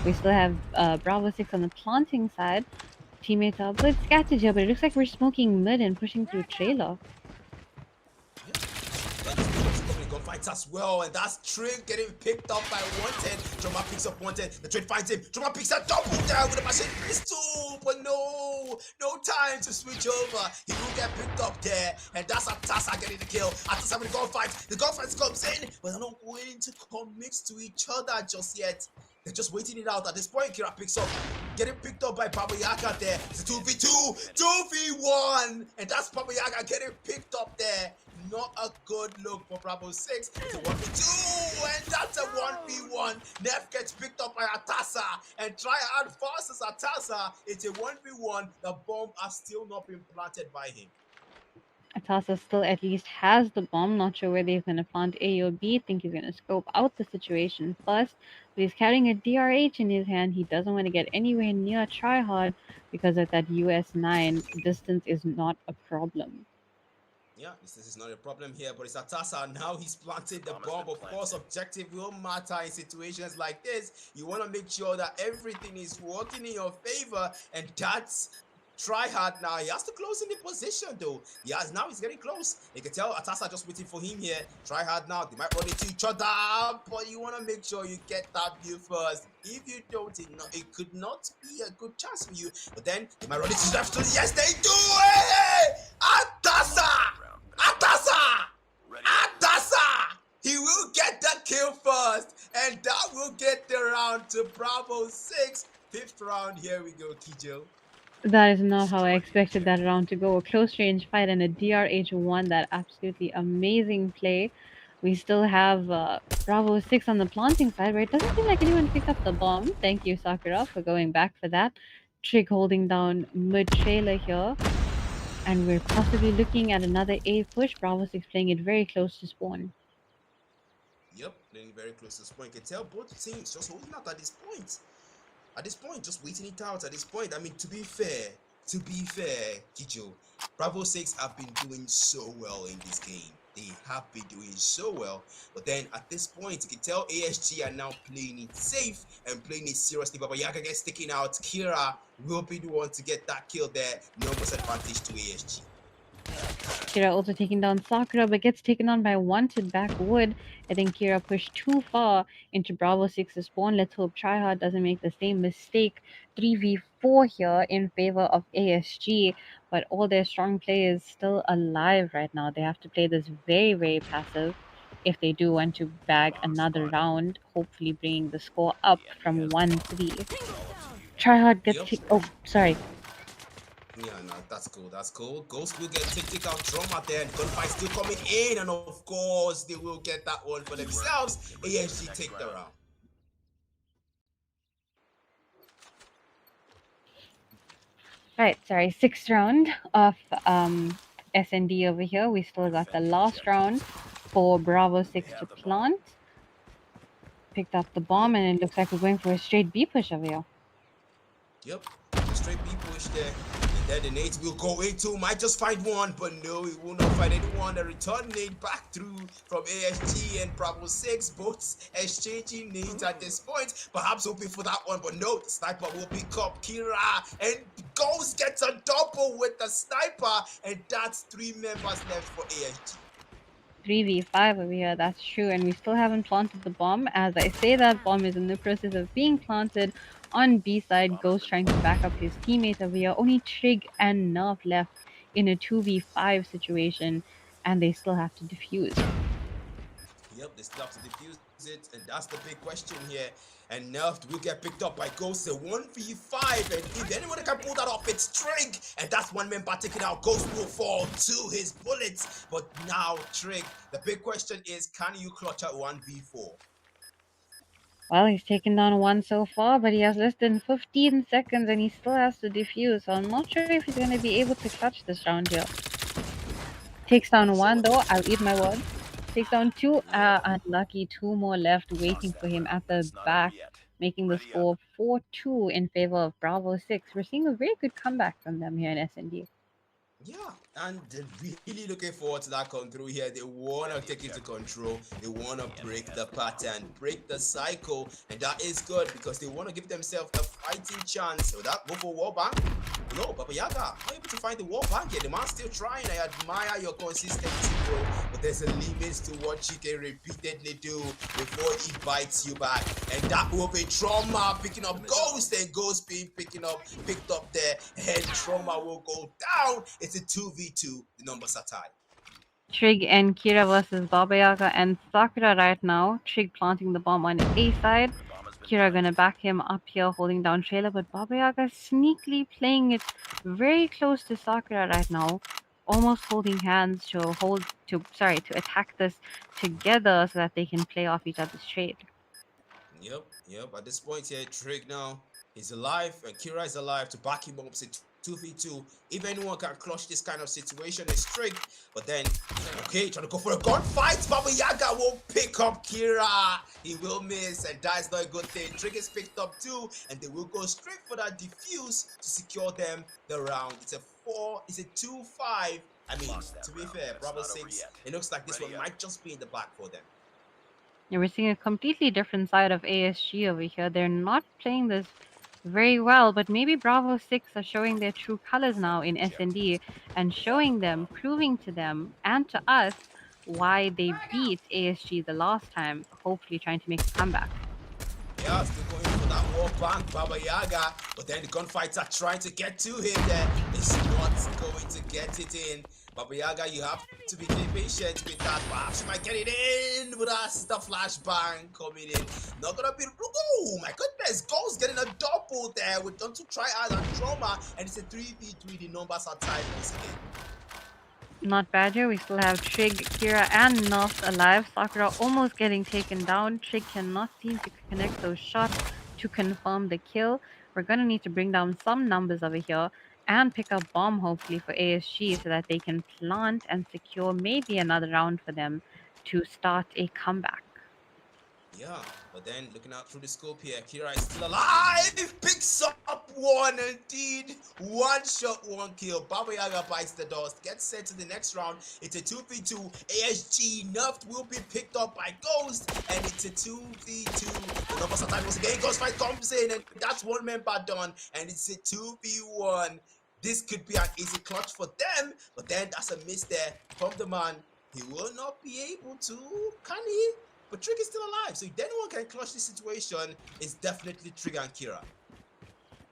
We still have Bravo 6 on the planting side. Teammates are a bit scattered here, but it looks like we're smoking mid and pushing through trailer. Gunfights as well, and that's Trig getting picked up by Wanted. Drama picks up Wanted. The trade finds him. Drama picks up double down with a machine pistol, but no time to switch over. He will get picked up there, and that's Atasa getting the kill. Atasa with the gunfight. The gunfight comes in, but they're not willing to commit to each other just yet. They're just waiting it out. At this point, Kira picks up, getting picked up by Baba Yaga there. It's a 2v2, 2v1, and that's Baba Yaga getting picked up there. Not a good look for Bravo 6. It's a 1v2, and that's a 1v1. Neff gets picked up by Atasa, and Tryhard forces Atasa. It's a 1v1. The bomb has still not been planted by him. Atasa still at least has the bomb. Not sure whether he's going to plant A or B. Think he's going to scope out the situation first. But he's carrying a DRH in his hand. He doesn't want to get anywhere near Tryhard because at that US9, distance is not a problem. Yeah, this is not a problem here, but it's Atasa. Now he's planted the bomb. Of course, objective will matter in situations like this. You want to make sure that everything is working in your favor, and that's Tryhard now. He has to close in the position though. Yes, now he's getting close. You can tell Atasa just waiting for him here. Tryhard now. They might run into each other, but you want to make sure you get that view first. If you don't, it could not be a good chance for you. But then they might run into each other. Yes, they do. Hey! Atasa! He will get the kill first, and that will get the round to Bravo 6. Fifth round, here we go, Kijo. That is not how I expected that round to go. A close range fight and a DRH won that absolutely amazing play. We still have Bravo 6 on the planting side, where it doesn't seem like anyone picked up the bomb. Thank you, Sakura, for going back for that. Trig holding down mid-trailer here. And we're possibly looking at another A push. Bravo 6 playing it very close to spawn. Yep, playing very close to spawn. You can tell both teams just holding out at this point. At this point, just waiting it out at this point. I mean, to be fair, Kijo, Bravo 6 have been doing so well in this game. They have been doing so well, but then at this point, you can tell ASG are now playing it safe and playing it seriously. Baba Yaga gets taken out. Kira will be the one to get that kill there. Numbers advantage to ASG. Kira also taking down Sakura, but gets taken on by Wanted Backwood. I think Kira pushed too far into Bravo 6's spawn. Let's hope Tryhard doesn't make the same mistake. 3v4 here in favor of ASG, but all their strong players still alive right now. They have to play this very, very passive if they do want to bag Bomb another spotted. round, hopefully bringing the score up The enemy from has the 1-3. bomb. Call of Duty Tryhard gets Yep. kicked. Oh, sorry. Yeah, no, that's cool. That's cool. Ghost will get take out trauma there, and gunfight still coming in, and of course they will get that one for themselves. ASG take the round. Right, sorry, sixth round of SND over here. We still got the Defend the last objective. round for Bravo 6 They to have the bomb. plant. Picked up the bomb, and it looks like we're going for a straight B push over here. Yep, a straight B push there. And then the nades will go into, might just find one, but no, he will not find anyone. The return nade back through from ASG and Bravo 6, both exchanging nades at this point. Perhaps hoping for that one, but no, the sniper will pick up Kira, and Ghost gets a double with the sniper, and that's 3 members left for ASG. 3v5 over here, that's true, and we still haven't planted the bomb. As I say, that bomb is in the process of being planted on B side. Ghost trying to back up his teammate over here. Only Trig and Nerf left in a 2v5 situation, and they still have to defuse. Yep, they still have to defuse it, and that's the big question here. And Nerf will get picked up by Ghost, a 1v5, and if anyone can pull that off, it's Trig, and that's one member taken out. Ghost will fall to his bullets, but now Trig, the big question is, can you clutch at 1v4? Well, he's taken down one so far, but he has less than 15 seconds and he still has to defuse, so I'm not sure if he's going to be able to clutch this round here. Takes down one though, I'll eat my word. Takes down two, unlucky, two more left waiting for him at the back, making the score 4-2 in favor of Bravo 6. We're seeing a very good comeback from them here in SND. Yeah, and they're really looking forward to that come through here. They want to take it to control. They want to break the pattern, break the cycle, and that is good because they want to give themselves a fighting chance. So that go for wallbang. No, Baba Yaga, not able to find the wallbang here. The man's still trying. I admire your consistency, bro, but there's a limit to what you can repeatedly do before he bites you back. And that will be trauma picking up Ghost, and Ghost being picked up there, and trauma will go down. It's a 2v2. The numbers are tied. Trig and Kira versus Baba Yaga and Sakura right now. Trig planting the bomb on A side. Kira gonna back him up here, holding down trailer, but Baba Yaga sneakily playing it very close to Sakura right now, almost holding hands to attack this together so that they can play off each other's trade. Yep. At this point here, Trig now is alive, and Kira is alive to back him up. It's 2v2. If anyone can clutch this kind of situation, it's Trig. But then, okay, trying to go for a gunfight. Baba Yaga will pick up Kira. He will miss, and that is not a good thing. Trig is picked up too, and they will go straight for that defuse to secure them the round. It's a 2-5. I mean, to be fair, Bravo 6, it looks like this one might just be in the back for them. Yeah, we're seeing a completely different side of ASG over here. They're not playing this very well, but maybe Bravo 6 are showing their true colors now in SND and showing them, proving to them and to us why they beat ASG the last time, hopefully trying to make a comeback. Yeah, still going for that wall bang, Baba Yaga, but then the gunfights are trying to get to him there. It's not going to get it in. Baba Yaga, you have to be patient with that. Perhaps you might get it in, but that's the flashbang coming in. Not gonna be. Oh my goodness, Ghost getting a double there with them to try out and trauma, and it's a 3v3. The numbers are tied once again. Not bad here. We still have Trig, Kira, and Nerf alive. Sakura almost getting taken down. Trig cannot seem to connect those shots to confirm the kill. We're going to need to bring down some numbers over here and pick up bomb, hopefully, for ASG so that they can plant and secure maybe another round for them to start a comeback. Yeah, but then looking out through the scope here, Kira is still alive. Picks up one indeed. One shot, one kill. Baba Yaga bites the dust. Gets sent to the next round. It's a 2v2. ASG Nuft will be picked up by Ghost, and it's a 2v2. The numbers of time once again. Ghost fight comes in, and that's one member done, and it's a 2v1. This could be an easy clutch for them, but then that's a miss there from the man. He will not be able to, can he? But Trick is still alive, so if anyone can clutch this situation, it's definitely Trick and Kira.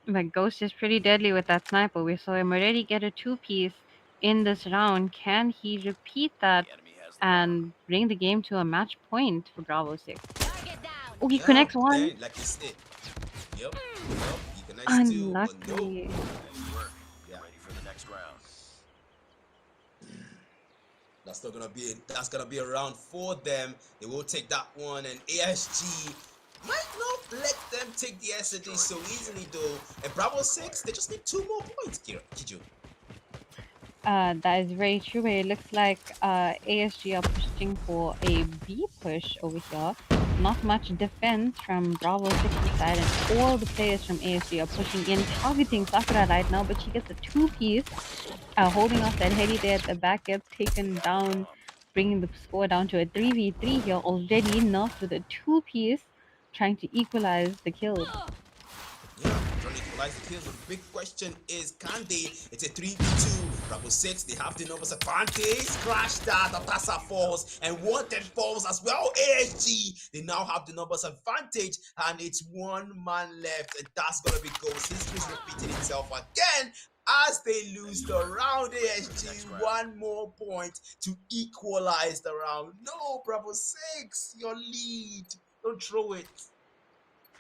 But Ghost is pretty deadly with that sniper. We saw him already get a two-piece in this round. Can he repeat that The enemy has the bomb. and bring the game to a match point for Bravo 6? Target down. Oh, he Yeah, connects but one. then, like you said, yep, he connects two, but no. Unlucky. Nice work. Get Yeah. ready for the next round. That's gonna be a round for them. They will take that one, and ASG might not let them take the SND so easily though. And Bravo 6, they just need 2 more points, Kiju. That is very true, but it looks like ASG are pushing for a B push over here. Not much defense from Bravo 6's side, and all the players from ASG are pushing in, targeting Sakura right now, but she gets a two-piece, holding off that heady there at the back, gets taken down, bringing the score down to a 3v3 here already, enough with a two-piece, trying to equalize the kills. Yeah, trying to equalize the kills, but the big question is, can they? It's a 3v2. Bravo 6, they have the numbers advantage. Crash that, Atasa falls, and Wanted falls as well. ASG, they now have the numbers advantage, and it's one man left, and that's gonna be Ghost. History's repeating itself again as they lose the round. ASG, one more point to equalize the round. No, Bravo 6, your lead. Don't throw it.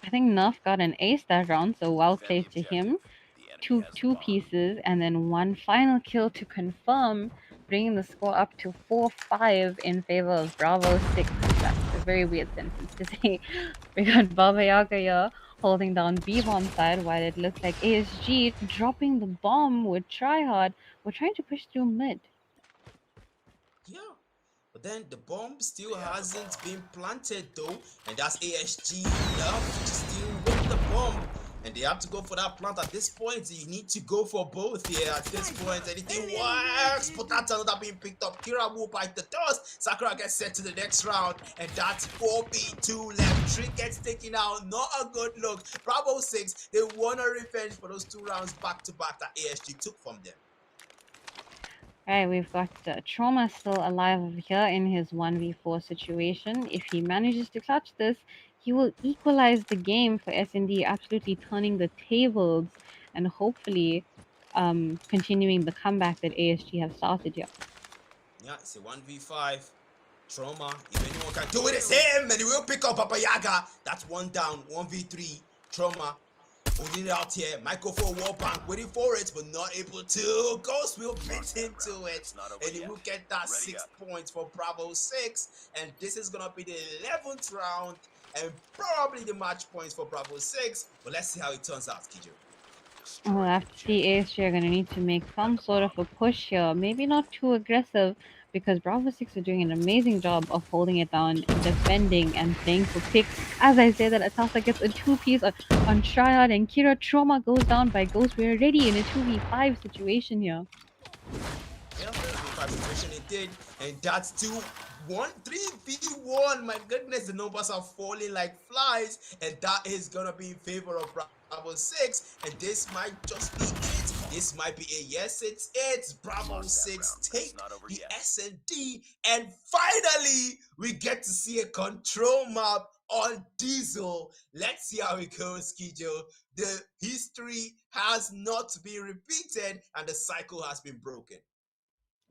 I think Nerf got an ace that round, so well Defend the played to him. objective. The enemy has the Two bomb. pieces, and then one final kill to confirm, bringing the score up to 4-5 in favor of Bravo 6. That's a very weird sentence to say. We got Baba Yaga here holding down B-bomb side, while it looks like ASG dropping the bomb with Tryhard. We're trying to push through mid. Yeah. But then the bomb still hasn't been planted though, and that's ASG enough to still with the bomb. And they have to go for that plant at this point. You need to go for both here at this point. Anything works, but that's another being picked up. Kira will bite the dust. Sakura gets sent to the next round, and that's 4v2 left. Trick gets taken out. Not a good look. Bravo 6, they want a revenge for those 2 rounds back to back that ASG took from them. Alright, we've got Trauma still alive over here in his 1v4 situation. If he manages to clutch this, he will equalize the game for SND, absolutely turning the tables and hopefully continuing the comeback that ASG have started here. Yeah, it's a 1v5. Trauma, if anyone can do it, it's him, and he will pick up Papa Yaga. That's one down, 1v3. Trauma, holding it out here. Michael for a wall bank, waiting for it, but not able to. Ghost will beat him to it, and he will get that 6 points for Bravo 6. And this is gonna be the 11th round, and probably the match points for Bravo 6. But let's see how it turns out, Kijo. We'll have to see ASG are going to need to make some sort of a push here. Maybe not too aggressive, because Bravo 6 are doing an amazing job of holding it down, defending, and playing for picks. As I say that, Atasa gets a two-piece on Triad, and Kira Trauma goes down by Ghost. We're already in a 2v5 situation here. Yeah, 3v5 situation it did, and that's 3v1. My goodness, the numbers are falling like flies, and that is gonna be in favor of Bravo 6, and this might just be it. This might be a yes, it's it. Bravo 6 take the S&D, and finally we get to see a control map on Diesel. Let's see how it goes, Kijo. The history has not been repeated, and the cycle has been broken.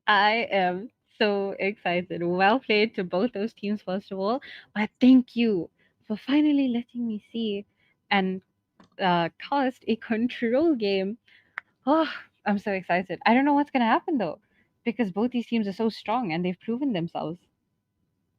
I am so excited. Well played to both those teams, first of all. But thank you for finally letting me see and cast a control game. Oh, I'm so excited. I don't know what's going to happen though, because both these teams are so strong and they've proven themselves.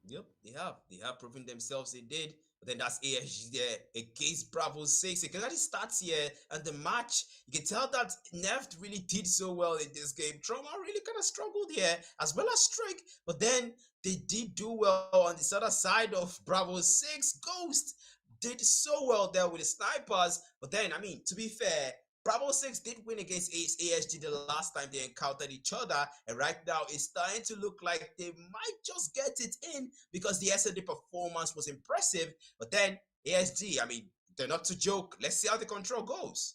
Yep, they have. They have proven themselves they did. But then that's ASG there against Bravo 6. It actually starts here and the match. You can tell that Neft really did so well in this game. Trauma really kind of struggled here, as well as Strike. But then they did do well on this other side of Bravo 6. Ghost did so well there with the snipers. But then, I mean, to be fair, Bravo 6 did win against ASG the last time they encountered each other. And right now, it's starting to look like they might just get it in because the SND performance was impressive. But then, ASG, I mean, they're not to joke. Let's see how the control goes.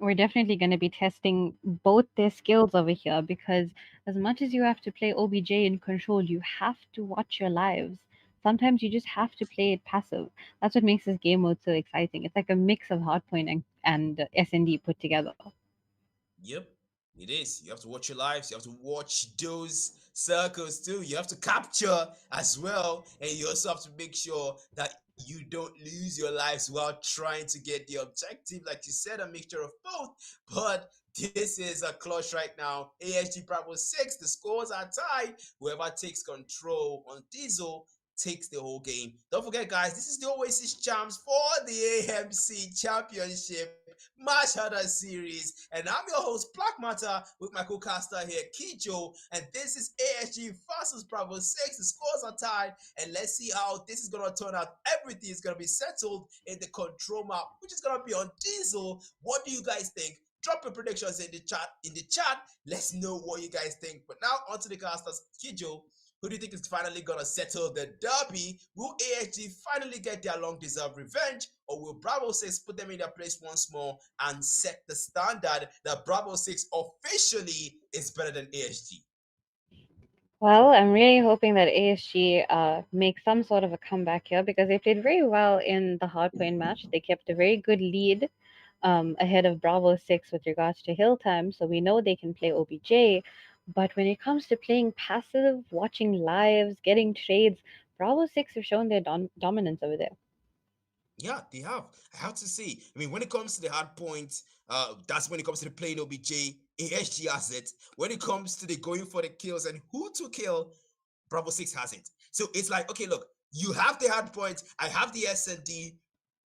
We're definitely going to be testing both their skills over here because as much as you have to play OBJ in control, you have to watch your lives. Sometimes you just have to play it passive. That's what makes this game mode so exciting. It's like a mix of hardpoint and SND put together. Yep, it is. You have to watch your lives. You have to watch those circles too. You have to capture as well. And you also have to make sure that you don't lose your lives while trying to get the objective. Like you said, a mixture of both. But this is a clutch right now. ASG Bravo 6. The scores are tied. Whoever takes control on Diesel takes the whole game. Don't forget, guys, this is the Oasis champs for the AMC Championship Match Hunter Series. And I'm your host, Black Matter, with my co-caster here, Kijo. And this is ASG versus Bravo 6. The scores are tied. And let's see how this is going to turn out. Everything is going to be settled in the control map, which is going to be on Diesel. What do you guys think? Drop your predictions in the chat. Let's know what you guys think. But now onto the casters. Kijo, who do you think is finally gonna settle the derby? Will ASG finally get their long-deserved revenge, or will Bravo 6 put them in their place once more and set the standard that Bravo 6 officially is better than ASG? Well, I'm really hoping that ASG makes some sort of a comeback here because they played very well in the hardpoint match. They kept a very good lead ahead of Bravo 6 with regards to hill time, so we know they can play OBJ. But when it comes to playing passive, watching lives, getting trades, Bravo 6 have shown their dominance over there. Yeah, they have. I have to say. I mean, when it comes to the hard point, that's when it comes to the playing OBJ, ASG has it. When it comes to the going for the kills and who to kill, Bravo 6 has it. So it's like, okay, look, you have the hard point, I have the SND.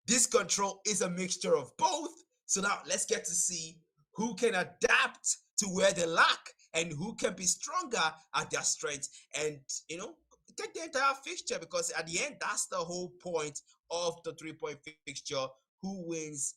This control is a mixture of both. So now let's get to see who can adapt to where they lack and who can be stronger at their strengths. And, take the entire fixture, because at the end, that's the whole point of the 3-point fixture. Who wins,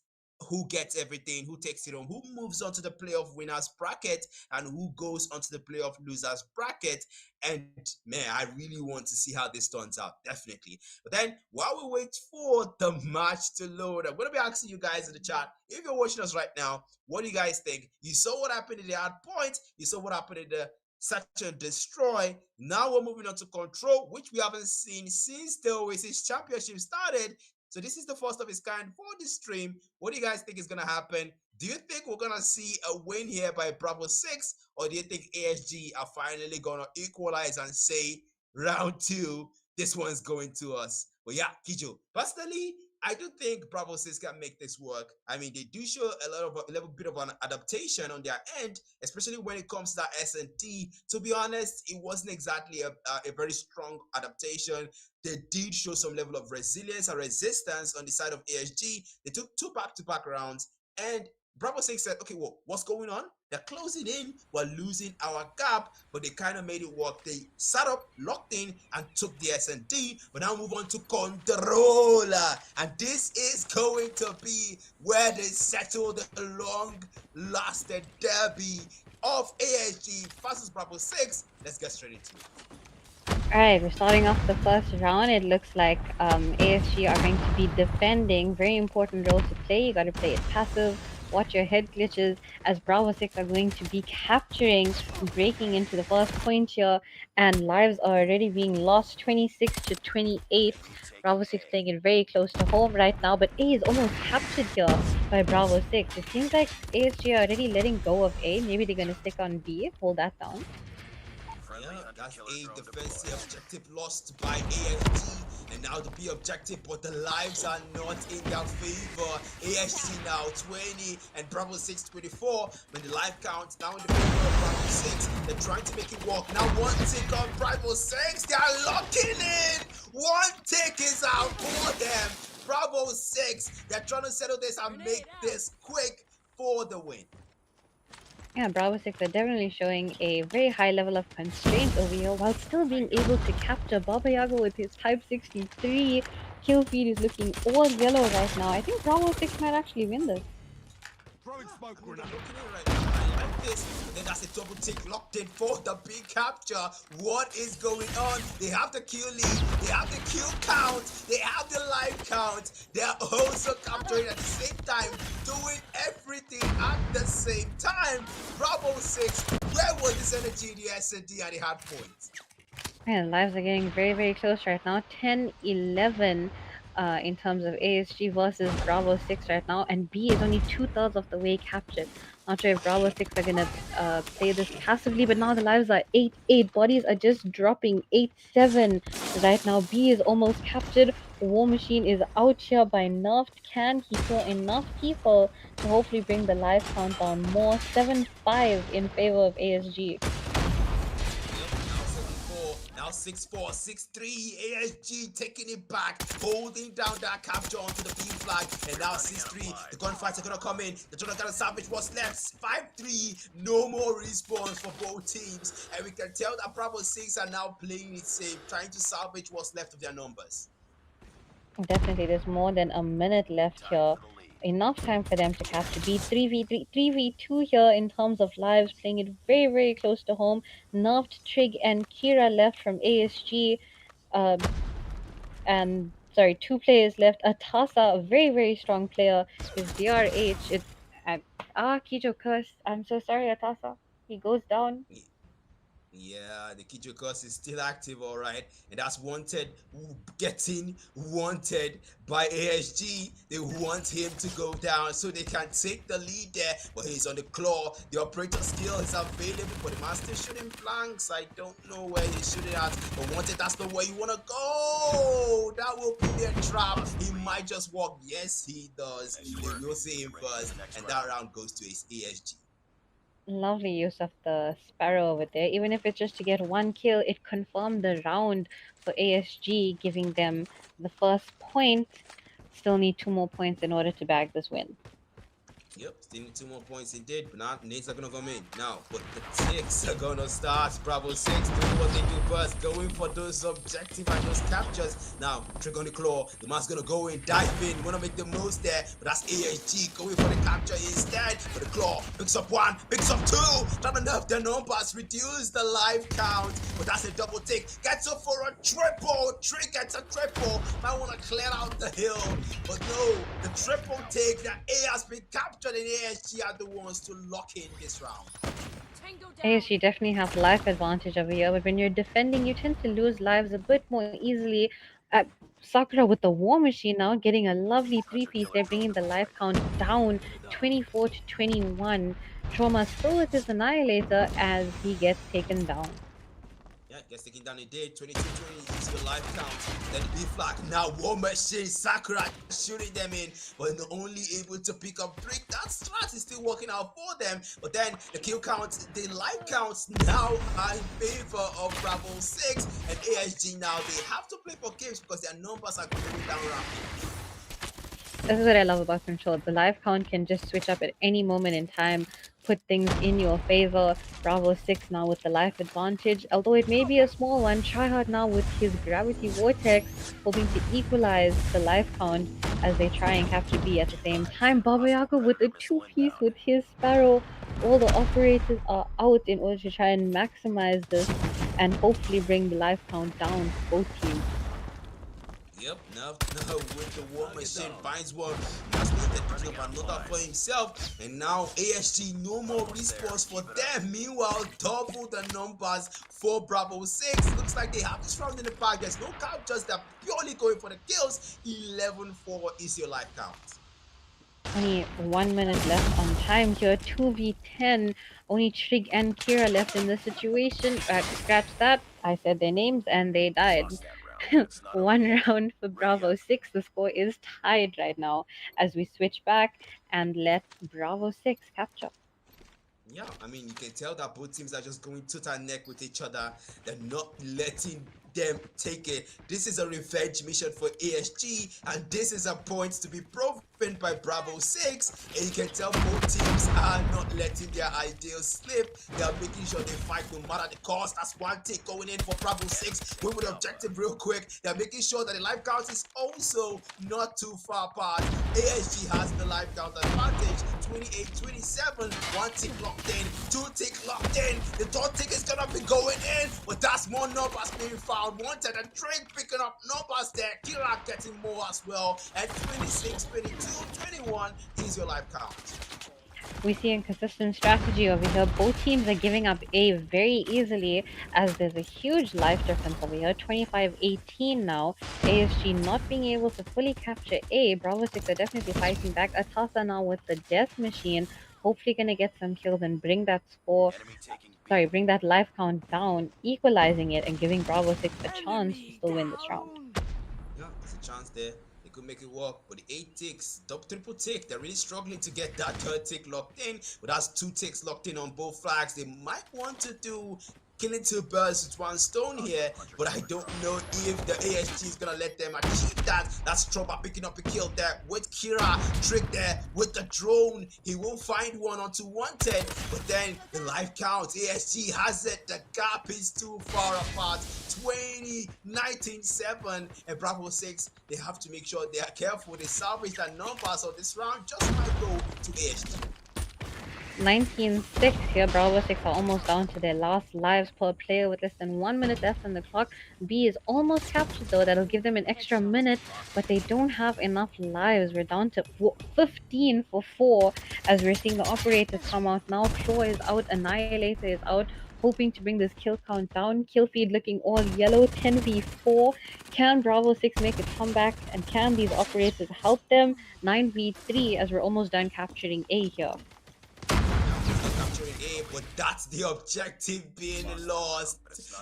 who gets everything, who takes it home, who moves on to the playoff winners bracket, and who goes onto the playoff losers bracket. And man, I really want to see how this turns out, definitely. But then while we wait for the match to load, I'm going to be asking you guys in the chat, if you're watching us right now, what do you guys think? You saw what happened in the hard point, you saw what happened in the search and destroy. Now we're moving on to control, which we haven't seen since the Oasis Championship started. So this is the first of its kind for this stream. What do you guys think is going to happen? Do you think we're going to see a win here by Bravo 6? Or do you think ASG are finally going to equalize and say, round 2, this one's going to us? But yeah, Kijo, personally, I do think Bravo 6 can make this work. I mean, they do show a little bit of an adaptation on their end, especially when it comes to that S&D. To be honest, it wasn't exactly a very strong adaptation. They did show some level of resilience and resistance on the side of ASG. They took 2 back-to-back rounds, and Bravo 6 said, okay, well, what's going on? They're closing in, we're losing our gap, but they kind of made it work. They sat up, locked in, and took the S&D. But now move on to control. And this is going to be where they settle the long-lasted derby of ASG versus Bravo 6. Let's get straight into it. Alright, we're starting off the first round. It looks like ASG are going to be defending. Very important role to play. You got to play it passive. Watch your head glitches, as Bravo 6 are going to be capturing, breaking into the first point here, and lives are already being lost 26 to 28. Bravo 6 playing it very close to home right now, but A is almost captured here by Bravo 6. It seems like ASG are already letting go of A. Maybe they're going to stick on B, hold that down. Yeah, that's A defensive objective lost by ASG, and now the B objective, but the lives are not in their favor. ASG now 20 and Bravo 6 24. When the life counts now in the favor of Bravo 6, they're trying to make it work. Now one tick on Bravo 6, they are locking in. One tick is out for them. Bravo 6, they're trying to settle this and make this quick for the win. Yeah, Bravo 6 are definitely showing a very high level of constraint over here while still being able to capture Baba Yaga with his Type 63. Kill feed is looking all yellow right now. I think Bravo 6 might actually win this. Yeah, I mean, they're looking in right now. I like this. And then that's a double tick locked in for the big capture. What is going on? They have the kill lead. They have the kill count. They have the life count. They're also capturing at the same time, doing everything at the same time. Bravo 6, where was this energy in the S&D at the hard point? Man, lives are getting very, very close right now. 10-11 in terms of ASG versus Bravo 6 right now. And B is only two-thirds of the way captured. Not sure if Bravo 6 are going to play this passively, but now the lives are 8-8. Bodies are just dropping 8-7 right now. B is almost captured. War Machine is out here by Nerfed. Can he kill enough people to hopefully bring the live count down more? 7-5 in favor of ASG. Yep, now 7-4, now 6-4, 6-3. ASG taking it back, holding down that capture onto the B flag, and now 6-3. The gunfights are gonna come in. The Jonah gonna salvage what's left. 5-3, no more respawns for both teams, and we can tell that Bravo 6 are now playing it safe, trying to salvage what's left of their numbers. Definitely, there's more than a minute left here. Enough time for them to capture B. 3v3, 3v2 here in terms of lives, playing it very, very close to home. Nerfed, Trig, and Kira left from ASG. Uh, and sorry, two players left. Atasa, a very, very strong player, is DRH. Kijo cursed. I'm so sorry, Atasa. He goes down. Yeah, the Kijo curse is still active, all right, and that's wanted, getting wanted by ASG. They want him to go down so they can take the lead there, but he's on the claw. The operator skill is available, but the man still shooting flanks. I don't know where he's shooting at, but wanted, that's the way you want to go. That will be a trap. He might just walk. Yes, he does. They will see him first, and that round goes to his ASG. Lovely use of the Sparrow over there. Even if it's just to get one kill, it confirmed the round for ASG, giving them the first point. Still need two more points in order to bag this win. Yep, still need 2 more points indeed, but now nades are gonna come in. Now, but the ticks are gonna start. Bravo 6 doing what they do first, going for those objectives and those captures. Now, trick on the claw, the man's gonna go in, dive in, wanna make the most there, but that's ASG going for the capture instead. But the claw picks up one, picks up two, trying to nerf the numbers, reduce the life count, but that's a double tick. Gets up for a triple, Trick gets a triple. Might wanna clear out the hill, but no, the triple take, the A has been captured, and ASG are the ones to lock in this round. Tango down. ASG definitely have life advantage over here, but when you're defending, you tend to lose lives a bit more easily. Sakura with the War Machine now getting a lovely three-piece there, bringing the life count down 24 to 21. Trauma still with his Annihilator as he gets taken down. Yeah, gets taken down a day, 22-20 is the life count. Then the B flag. Now War Machine, Sakura shooting them in, but they're only able to pick up 3. That strat is still working out for them. But then the kill count, the life counts now are in favor of Bravo 6 and ASG now. They have to play for games because their numbers are going down rapidly. This is what I love about Control. The life count can just switch up at any moment in time, put things in your favor. Bravo 6 now with the life advantage, although it may be a small one. Tryhard now with his Gravity Vortex, hoping to equalize the life count as they try and capture B at the same time. Baba Yaga with a two-piece with his Sparrow. All the operators are out in order to try and maximize this and hopefully bring the life count down for both teams. Yep, now with the War Machine finds one. That's wanted picking up another for himself. And now ASG, no more respawns for them. Meanwhile, double the numbers for Bravo 6. Looks like they have this round in the bag. There's no captures, they're purely going for the kills. 11-4 is your life count. Only 1 minute left on time here. 2v10. Only Trig and Kira left in this situation. Scratch that. I said their names and they died. One round for Bravo 6. The score is tied right now as we switch back and let Bravo 6 capture. Yeah, I mean, you can tell that both teams are just going tooth and neck with each other. They're not letting them take it. This is a revenge mission for ASG, and this is a point to be proven defend by Bravo 6, and you can tell both teams are not letting their ideals slip. They are making sure they fight no matter the cost. That's one take going in for Bravo 6. Going with the objective real quick. They're making sure that the life count is also not too far apart. ASG has the life count advantage, 28-27. One tick locked in, two tick locked in. The third tick is gonna be going in, but that's more numbers being found. Wanted and Drake picking up numbers there. Kira getting more as well. At 26, 22, 21 is your life count. We see inconsistent strategy over here. Both teams are giving up A very easily as there's a huge life difference over here. 25-18 now. ASG not being able to fully capture A. Bravo 6 are definitely fighting back. Atasa now with the death machine. Hopefully gonna get some kills and bring that score, bring that life count down, equalizing it and giving Bravo 6 a chance to still win this round. Yeah, there's a chance there. They could make it work, but the 8 ticks, double triple tick, they're really struggling to get that third tick locked in. But that's 2 ticks locked in on both flags. They might want to do killing two birds with one stone here, but I don't know if the ASG is gonna let them achieve that. That's Trouble picking up a kill there with Kira. Trick there with the drone. He will find one onto wanted, but then the life count. ASG has it. The gap is too far apart. 20-19-7, and Bravo 6. They have to make sure they are careful. They salvage that number, so this round just might go to ASG. 19-6 here. Bravo 6 are almost down to their last lives per player with less than 1 minute left on the clock. B is almost captured though. That'll give them an extra minute, but they don't have enough lives. We're down to 15 for 4 as we're seeing the operators come out now. Claw is out, Annihilator is out, hoping to bring this kill count down. Kill feed looking all yellow. 10v4. Can Bravo 6 make a comeback, and can these operators help them? 9v3 as we're almost done capturing A here. Capturing A, but that's the objective being lost.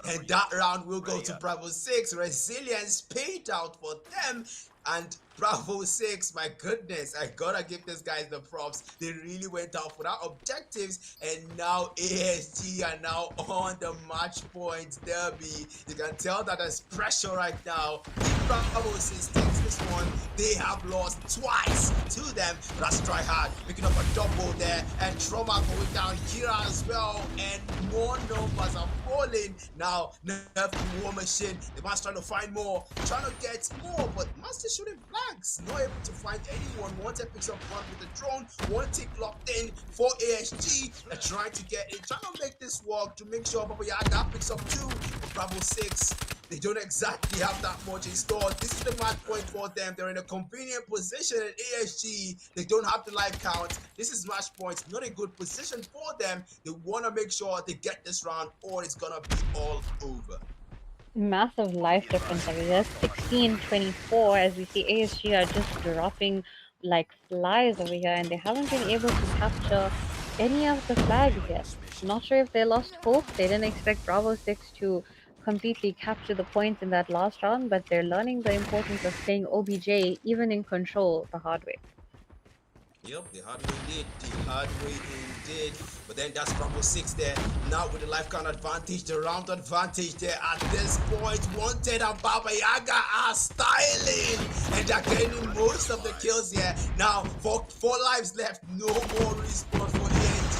And that round will go to Bravo 6. Resilience paid out for them. And Bravo 6, my goodness, I gotta give these guys the props. They really went out for that objectives, and now ASG are now on the match point derby. You can tell that there's pressure right now. If Bravo 6 takes this one, they have lost twice to them. That's try hard, picking up a double there, and Trauma going down. Kira as well, and more numbers are falling. Now, Nerf War Machine, the man's trying to find more, trying to get more, but Master shooting flags, not able to find anyone. Wanted picks up one with the drone, one tick locked in for ASG. They're trying to get it, trying to make this work to make sure Baba Yaga picks up 2 for Bravo 6. They don't exactly have that much in store. This is the match point for them. They're in a convenient position at ASG. They don't have the life count. This is match points, not a good position for them. They want to make sure they get this round or it's going to be all over. Massive life difference over here. 16-24 as we see ASG are just dropping like flies over here, and they haven't been able to capture any of the flags yet. Not sure if they lost hope. They didn't expect Bravo 6 to completely capture the points in that last round, but they're learning the importance of playing OBJ even in control the hard way. Yep, the hard way indeed. The hard way indeed. But then that's Bravo 6 there. Now with the life count advantage, the round advantage there at this point. Wanted and Baba Yaga are styling. And they're getting most of the kills here. Now, 4 lives left. No more response for ANG.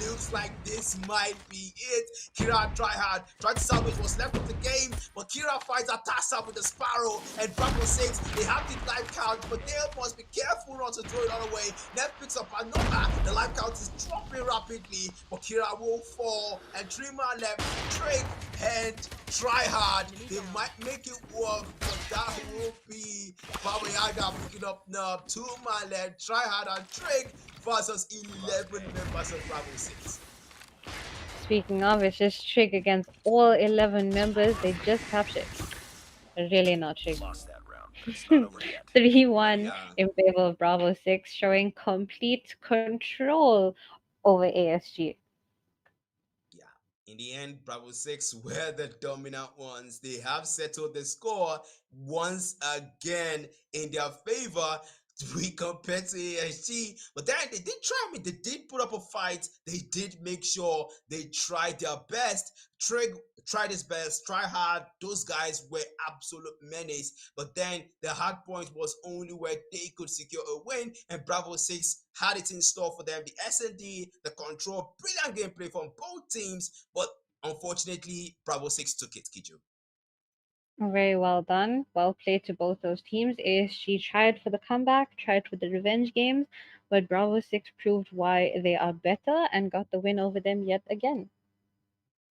It looks like this might be it. Kira try hard, tried to salvage what's left of the game, but Kira fights Atasa with the Sparrow, and Bravo 6, they have the life count, but they must be careful not to throw it all away. Neff picks up another, the life count is dropping rapidly, but Kira will fall, and 3-man left, Drake, and try hard. They might make it work, but that will be Baba Yaga picking up now. 2-man left, try hard, and Drake versus 11 members of Bravo 6. Speaking of, it's just Trig against all 11 members. They just captured. Really not Trig. 3-1 in favor of Bravo 6, showing complete control over ASG. Yeah. In the end, Bravo 6 were the dominant ones. They have settled the score once again in their favor. we compared to ASG, but then they did try. I mean, they did put up a fight. They did make sure they tried their best. Trig tried his best, try hard. Those guys were absolute menace. But then the hard point was only where they could secure a win, and Bravo 6 had it in store for them. The S&D, the control, brilliant gameplay from both teams, but unfortunately, Bravo 6 took it, Kijo. Very well done. Well played to both those teams. ASG tried for the comeback, tried for the revenge games, but Bravo 6 proved why they are better and got the win over them yet again.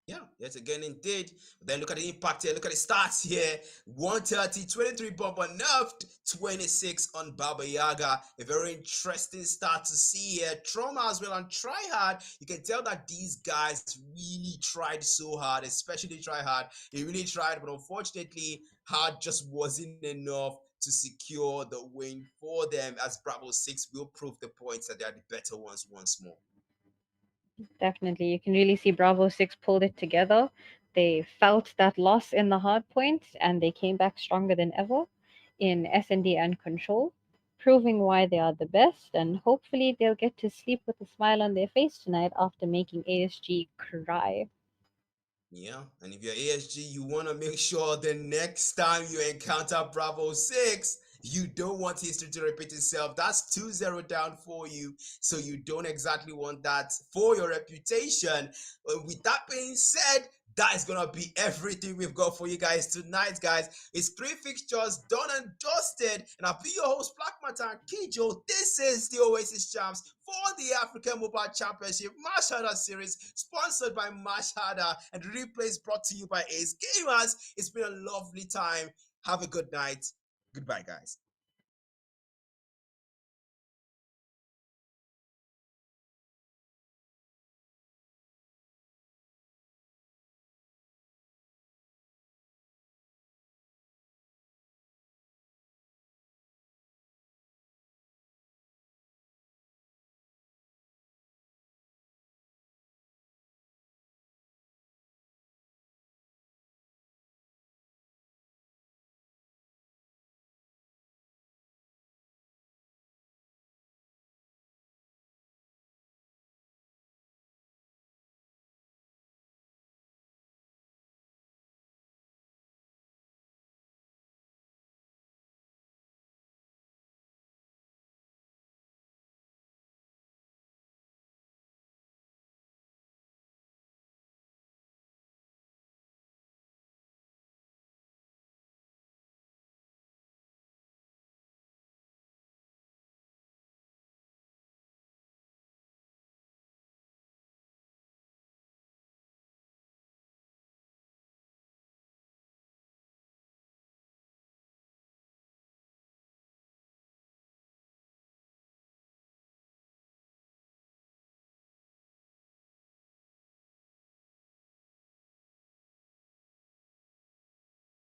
Yeah, yet again indeed. But then look at the impact here. Look at the stats here. 130, 23 bomber nerfed, 26 on Baba Yaga. A very interesting start to see here. Trauma as well on Tryhard. You can tell that these guys really tried so hard, especially Tryhard. They really tried, but unfortunately, hard just wasn't enough to secure the win for them, as Bravo 6 will prove the points that they are the better ones once more. Definitely. You can really see Bravo 6 pulled it together. They felt that loss in the hard point and they came back stronger than ever in S&D and Control, proving why they are the best. And hopefully they'll get to sleep with a smile on their face tonight after making ASG cry. Yeah, and if you're ASG, you want to make sure the next time you encounter Bravo 6, you don't want history to repeat itself. That's 2-0 down for you, so you don't exactly want that for your reputation. With that being said, that is gonna be everything we've got for you guys tonight, guys. It's 3 fixtures done and dusted, and I'll be your host, Black Matan Kijo. This is the Oasis Champs for the African Mobile Championship Mashada Series, sponsored by Mashada, and the replay is brought to you by Ace Gamers. It's been a lovely time. Have a good night. Goodbye, guys.